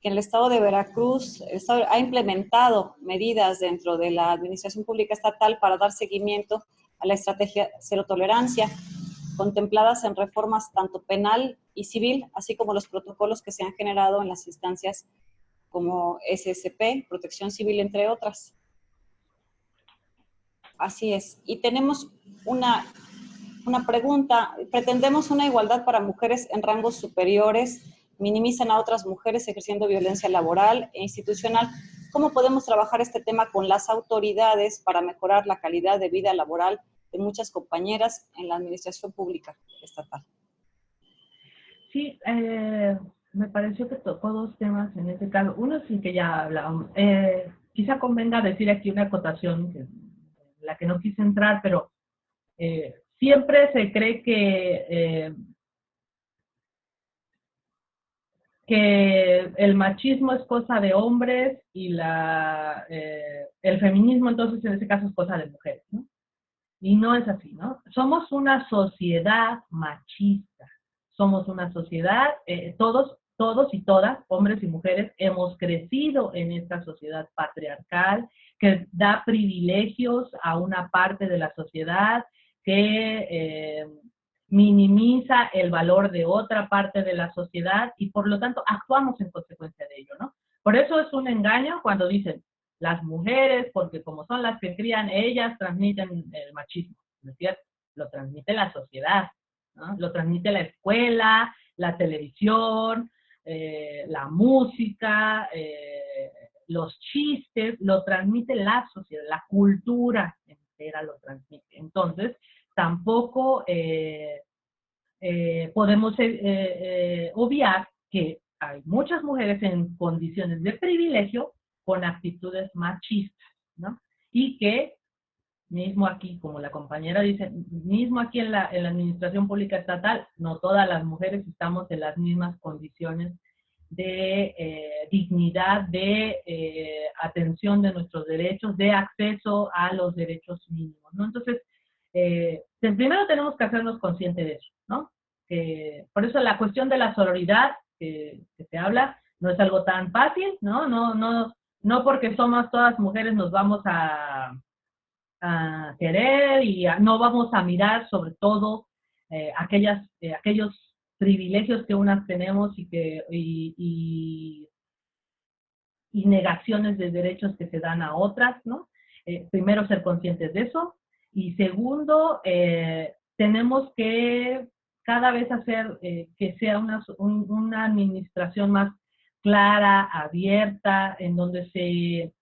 que el Estado de Veracruz ha implementado medidas dentro de la Administración Pública Estatal para dar seguimiento a la estrategia cero tolerancia, contempladas en reformas tanto penal y civil, así como los protocolos que se han generado en las instancias como SSP, Protección Civil, entre otras. Así es. Y tenemos una pregunta. ¿Pretendemos una igualdad para mujeres en rangos superiores? ¿Minimizan a otras mujeres ejerciendo violencia laboral e institucional? ¿Cómo podemos trabajar este tema con las autoridades para mejorar la calidad de vida laboral de muchas compañeras en la administración pública estatal? Sí, me pareció que tocó dos temas en este caso. Uno sí que ya hablábamos. Quizá convenga decir aquí una acotación, la que no quise entrar, pero siempre se cree que el machismo es cosa de hombres y el feminismo entonces en ese caso es cosa de mujeres, ¿no? Y no es así, ¿no? Somos una sociedad machista, somos una sociedad, todos y todas, hombres y mujeres, hemos crecido en esta sociedad patriarcal que da privilegios a una parte de la sociedad, que minimiza el valor de otra parte de la sociedad, y por lo tanto actuamos en consecuencia de ello, ¿no? Por eso es un engaño cuando dicen las mujeres, porque como son las que crían, ellas transmiten el machismo, ¿no es cierto? Lo transmite la sociedad, ¿no? Lo transmite la escuela, la televisión, la música, los chistes, lo transmite la sociedad, la cultura entera lo transmite. Entonces, tampoco podemos obviar que hay muchas mujeres en condiciones de privilegio con actitudes machistas, ¿no? Y que mismo aquí, como la compañera dice, mismo aquí en la administración pública estatal, no todas las mujeres estamos en las mismas condiciones de dignidad, de atención de nuestros derechos, de acceso a los derechos mínimos, ¿no? Entonces, primero tenemos que hacernos conscientes de eso, ¿no? Por eso la cuestión de la sororidad que se habla no es algo tan fácil, ¿no? No porque somos todas mujeres nos vamos a querer y no vamos a mirar sobre todo aquellos privilegios que unas tenemos y negaciones de derechos que se dan a otras, ¿no? Primero ser conscientes de eso y segundo, tenemos que cada vez hacer que sea una administración más clara, abierta, en donde se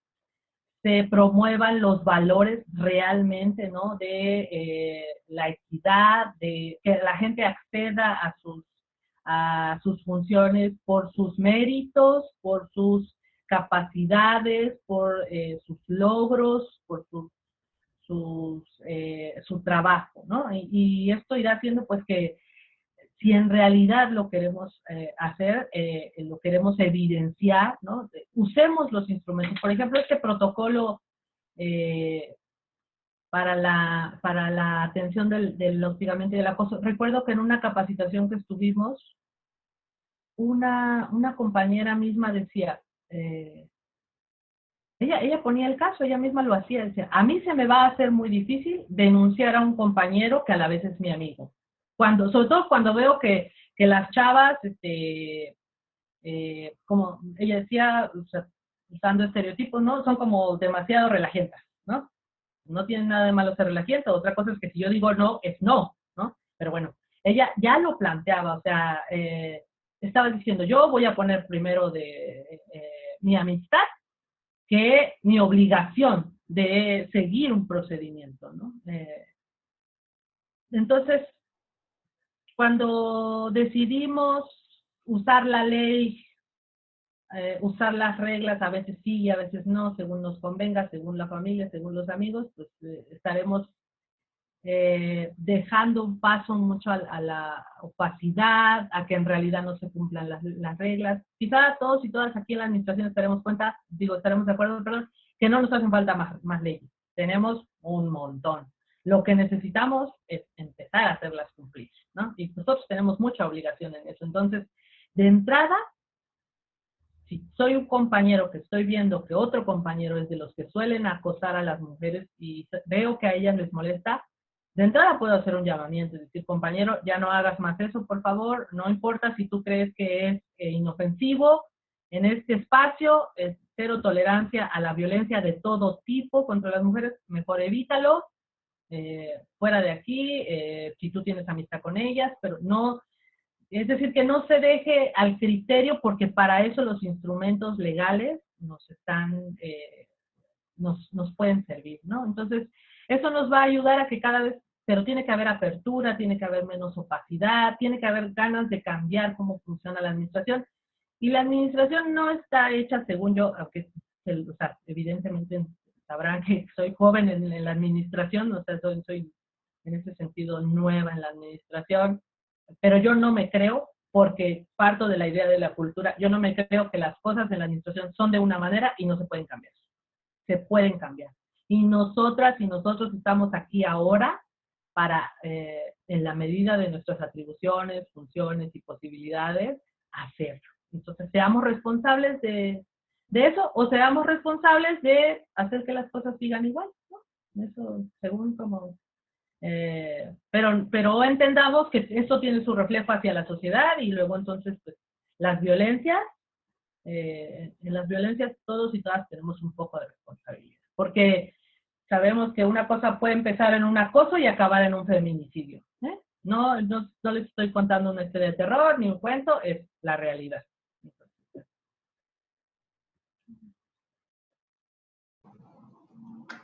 promuevan los valores realmente, ¿no? De la equidad, de que la gente acceda a sus funciones por sus méritos, por sus capacidades, por sus logros, por su trabajo, ¿no? Y esto irá haciendo pues que si en realidad lo queremos hacer, lo queremos evidenciar, ¿no? Usemos los instrumentos. Por ejemplo, este protocolo para la atención del hostigamiento y del acoso. Recuerdo que en una capacitación que estuvimos, una compañera misma decía, ella ponía el caso, ella misma lo hacía, decía, a mí se me va a hacer muy difícil denunciar a un compañero que a la vez es mi amigo. Sobre todo cuando veo que las chavas, como ella decía, usando estereotipos, ¿no? Son como demasiado relajentas, ¿no? No tienen nada de malo ser relajienta. Otra cosa es que si yo digo no, es no, ¿no? Pero bueno, ella ya lo planteaba, o sea, estaba diciendo, yo voy a poner primero de mi amistad que mi obligación de seguir un procedimiento, ¿no? Entonces, cuando decidimos usar la ley, usar las reglas, a veces sí y a veces no, según nos convenga, según la familia, según los amigos, pues estaremos dejando un paso mucho a la opacidad, a que en realidad no se cumplan las reglas. Quizá todos y todas aquí en la administración estaremos de acuerdo, perdón, que no nos hacen falta más leyes. Tenemos un montón. Lo que necesitamos es empezar a hacerlas cumplir, ¿no? Y nosotros tenemos mucha obligación en eso. Entonces, de entrada, si soy un compañero que estoy viendo que otro compañero es de los que suelen acosar a las mujeres y veo que a ellas les molesta, de entrada puedo hacer un llamamiento, es decir, compañero, ya no hagas más eso, por favor, no importa si tú crees que es inofensivo, en este espacio es cero tolerancia a la violencia de todo tipo contra las mujeres, mejor evítalo, fuera de aquí, si tú tienes amistad con ellas, pero no, es decir, que no se deje al criterio, porque para eso los instrumentos legales nos pueden servir, ¿no? Entonces, eso nos va a ayudar a que cada vez, pero tiene que haber apertura, tiene que haber menos opacidad, tiene que haber ganas de cambiar cómo funciona la administración. Y la administración no está hecha, según yo, aunque, o sea, evidentemente sabrán que soy joven en la administración, o sea, soy en ese sentido nueva en la administración, pero yo no me creo, porque parto de la idea de la cultura, yo no me creo que las cosas en la administración son de una manera y no se pueden cambiar. Se pueden cambiar. Y nosotras y nosotros estamos aquí ahora para, en la medida de nuestras atribuciones, funciones y posibilidades, hacerlo. Entonces, seamos responsables de eso, o seamos responsables de hacer que las cosas sigan igual, ¿no? Eso, según como... pero entendamos que eso tiene su reflejo hacia la sociedad y luego entonces, pues, las violencias, en las violencias todos y todas tenemos un poco de responsabilidad, porque sabemos que una cosa puede empezar en un acoso y acabar en un feminicidio. No les estoy contando una historia de terror ni un cuento, es la realidad.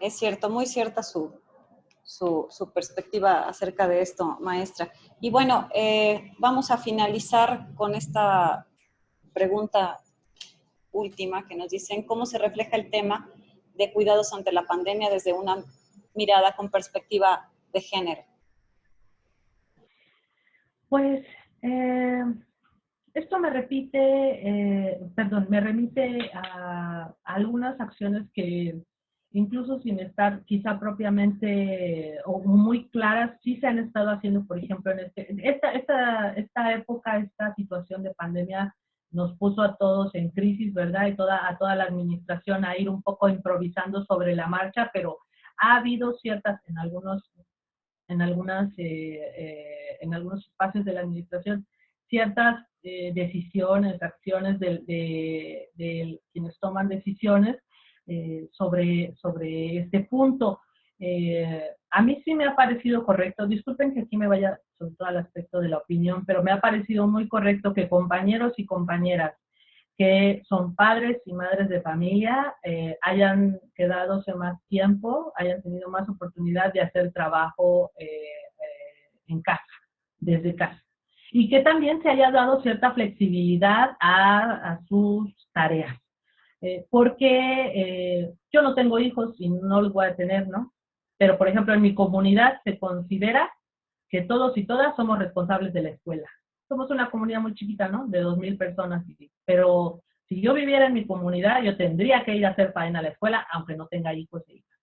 Es cierto, muy cierta su perspectiva acerca de esto, maestra. Y bueno, vamos a finalizar con esta pregunta última que nos dicen, ¿cómo se refleja el tema de cuidados ante la pandemia desde una mirada con perspectiva de género? Pues esto me me remite a algunas acciones que incluso sin estar quizá propiamente o muy claras, sí se han estado haciendo, por ejemplo, en esta época, esta situación de pandemia nos puso a todos en crisis, ¿verdad? Y a toda la administración a ir un poco improvisando sobre la marcha, pero ha habido ciertas, en algunos espacios de la administración, ciertas decisiones, acciones de quienes toman decisiones sobre este punto. A mí sí me ha parecido correcto, disculpen que aquí me vaya sobre todo al aspecto de la opinión, pero me ha parecido muy correcto que compañeros y compañeras que son padres y madres de familia hayan quedadose más tiempo, hayan tenido más oportunidad de hacer trabajo en casa, desde casa. Y que también se haya dado cierta flexibilidad a sus tareas. Porque yo no tengo hijos y no los voy a tener, ¿no? Pero, por ejemplo, en mi comunidad se considera que todos y todas somos responsables de la escuela. Somos una comunidad muy chiquita, ¿no? De 2,000 personas. Pero si yo viviera en mi comunidad, yo tendría que ir a hacer faena a la escuela, aunque no tenga hijos e hijas.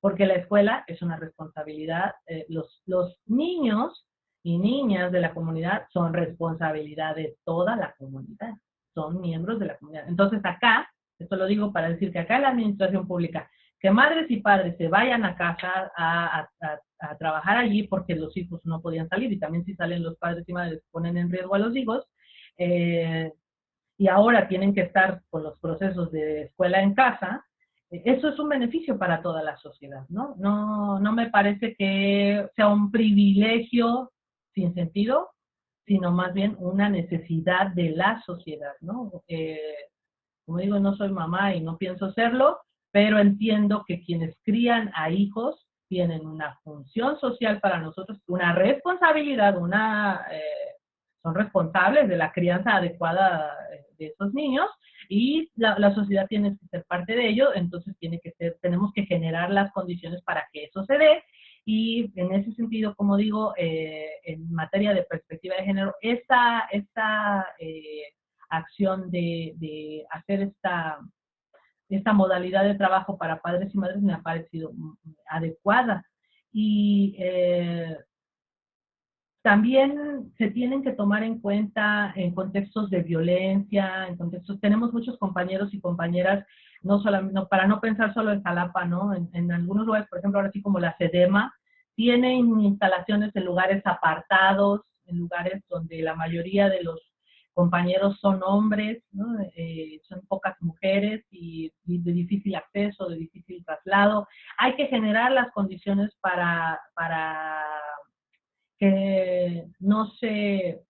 Porque la escuela es una responsabilidad. Los niños y niñas de la comunidad son responsabilidad de toda la comunidad. Son miembros de la comunidad. Entonces acá, esto lo digo para decir que acá en la administración pública, que madres y padres se vayan a casa a trabajar allí porque los hijos no podían salir y también si salen los padres y madres ponen en riesgo a los hijos y ahora tienen que estar con los procesos de escuela en casa, eso es un beneficio para toda la sociedad, ¿no? No me parece que sea un privilegio sin sentido, sino más bien una necesidad de la sociedad, ¿no? Como digo, no soy mamá y no pienso serlo, pero entiendo que quienes crían a hijos tienen una función social para nosotros, una responsabilidad, son responsables de la crianza adecuada de esos niños y la sociedad tiene que ser parte de ello, entonces tenemos que generar las condiciones para que eso se dé y en ese sentido, como digo, en materia de perspectiva de género, esta acción de hacer esta modalidad de trabajo para padres y madres me ha parecido adecuada. Y también se tienen que tomar en cuenta en contextos de violencia, tenemos muchos compañeros y compañeras, para no pensar solo en Jalapa, ¿no? En algunos lugares, por ejemplo, ahora sí como la SEDEMA, tienen instalaciones en lugares apartados, en lugares donde la mayoría de los compañeros son hombres, ¿no? Son pocas mujeres y de difícil acceso, de difícil traslado. Hay que generar las condiciones para que no ser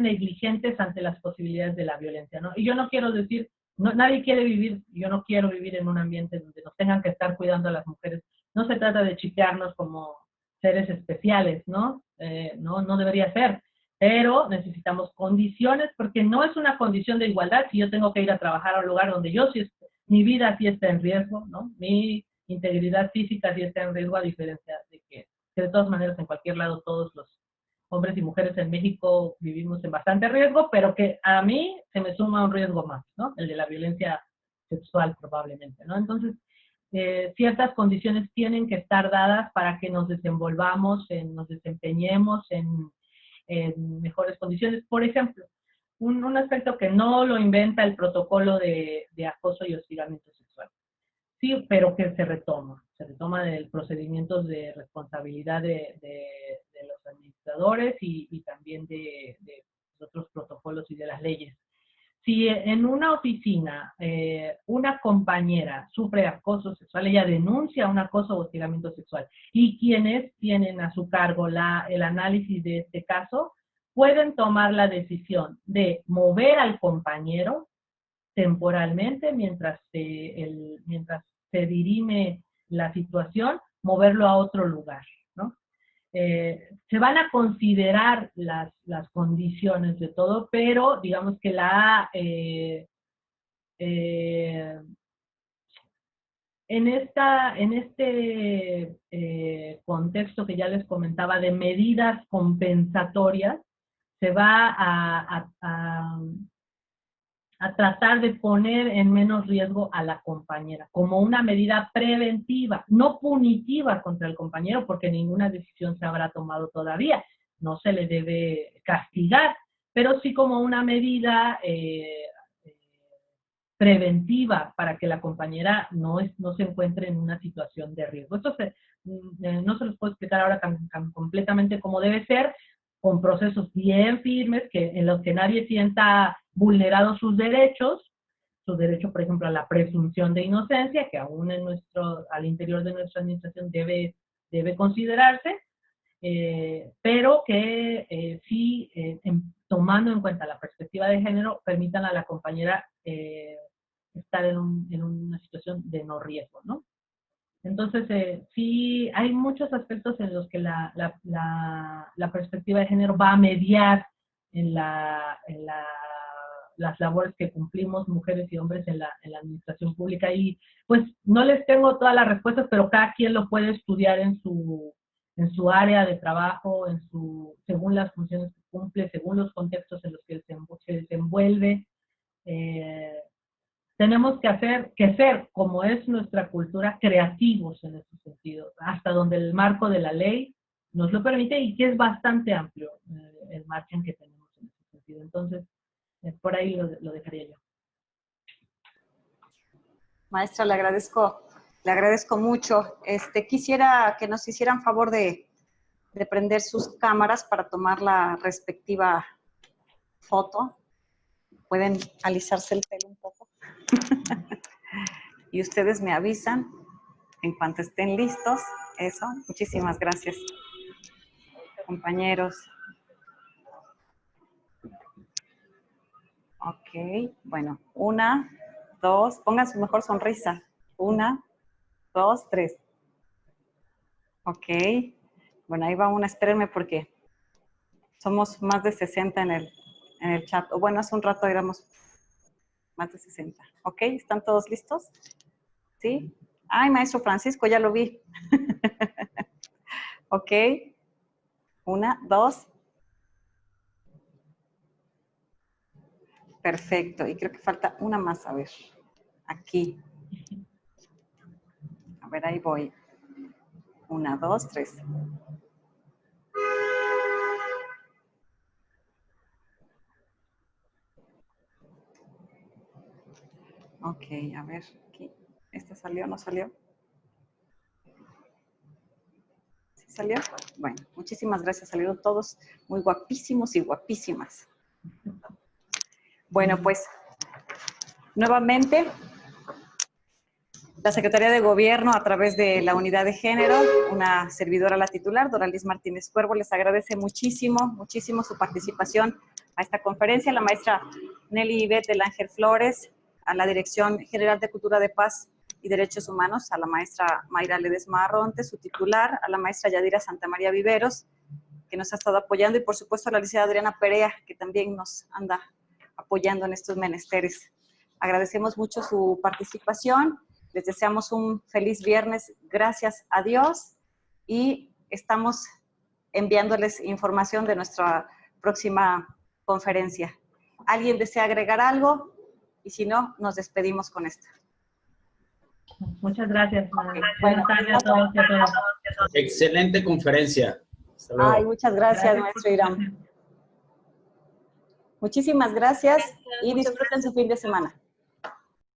negligentes ante las posibilidades de la violencia, ¿no? Y yo no quiero decir, nadie quiere vivir, yo no quiero vivir en un ambiente donde nos tengan que estar cuidando a las mujeres. No se trata de chipearnos como seres especiales, ¿no? No debería ser, pero necesitamos condiciones, porque no es una condición de igualdad si yo tengo que ir a trabajar a un lugar donde mi vida sí está en riesgo, ¿no? Mi integridad física sí está en riesgo, a diferencia de que de todas maneras en cualquier lado todos los hombres y mujeres en México vivimos en bastante riesgo, pero que a mí se me suma un riesgo más, ¿no? El de la violencia sexual probablemente, ¿no? Entonces, ciertas condiciones tienen que estar dadas para que nos desenvolvamos, nos desempeñemos en mejores condiciones. Por ejemplo, un aspecto que no lo inventa el protocolo de acoso y hostigamiento sexual. Sí, pero que se retoma del procedimiento de responsabilidad de los administradores y también de otros protocolos y de las leyes. Si en una oficina una compañera sufre acoso sexual, ella denuncia un acoso o hostigamiento sexual y quienes tienen a su cargo el análisis de este caso pueden tomar la decisión de mover al compañero temporalmente mientras se dirime la situación, moverlo a otro lugar, ¿no? Se van a considerar las condiciones de todo, pero digamos que en este contexto que ya les comentaba de medidas compensatorias, se va a tratar de poner en menos riesgo a la compañera, como una medida preventiva, no punitiva contra el compañero, porque ninguna decisión se habrá tomado todavía, no se le debe castigar, pero sí como una medida preventiva para que la compañera no se encuentre en una situación de riesgo. Esto no se los puedo explicar ahora tan completamente como debe ser, con procesos bien firmes en los que nadie sienta vulnerados sus derechos, su derecho, por ejemplo, a la presunción de inocencia, que aún al interior de nuestra administración debe considerarse, pero que sí, tomando en cuenta la perspectiva de género, permitan a la compañera estar en una situación de no riesgo, ¿no? Entonces, sí, hay muchos aspectos en los que la perspectiva de género va a mediar en las labores que cumplimos mujeres y hombres en la administración pública. Y pues no les tengo todas las respuestas, pero cada quien lo puede estudiar en su área de trabajo, según las funciones que cumple, según los contextos en los que se desenvuelve. Tenemos que ser, como es nuestra cultura, creativos en ese sentido, hasta donde el marco de la ley nos lo permite, y que es bastante amplio el margen que tenemos en ese sentido. Entonces, por ahí lo dejaría yo. Maestra, le agradezco mucho. Quisiera que nos hicieran favor de prender sus cámaras para tomar la respectiva foto. Pueden alisarse el pelo un poco. Y ustedes me avisan en cuanto estén listos. Eso, muchísimas gracias, compañeros. Ok, bueno, 1, 2, pongan su mejor sonrisa. 1, 2, 3. Ok, bueno, ahí va una, espérenme porque somos más de 60 en el chat. O bueno, hace un rato éramos más de 60. Ok, ¿están todos listos? ¿Sí? Ay, maestro Francisco, ya lo vi. Ok, 1, 2. Perfecto, y creo que falta una más, a ver, aquí. A ver, ahí voy. 1, 2, 3. Ok, a ver, aquí. ¿Esta salió o no salió? ¿Sí salió? Bueno, muchísimas gracias. Salieron todos muy guapísimos y guapísimas. Bueno, pues, nuevamente, la Secretaría de Gobierno, a través de la Unidad de Género, una servidora, la titular, Doralis Martínez Cuervo, les agradece muchísimo, muchísimo su participación a esta conferencia. La maestra Nelly Ivette del Ángel Flores, a la Dirección General de Cultura de Paz y Derechos Humanos, a la maestra Mayra Ledesma Arronte, su titular, a la maestra Yadira Santamaría Viveros, que nos ha estado apoyando, y por supuesto a la licenciada Adriana Perea, que también nos anda apoyando en estos menesteres. Agradecemos mucho su participación. Les deseamos un feliz viernes, gracias a Dios, y estamos enviándoles información de nuestra próxima conferencia. ¿Alguien desea agregar algo? Y si no, nos despedimos con esto. Muchas gracias. Okay. Buenas tardes a todos y a todas. Excelente conferencia. Ay, muchas gracias, maestro Irán. Muchísimas gracias y disfruten su fin de semana.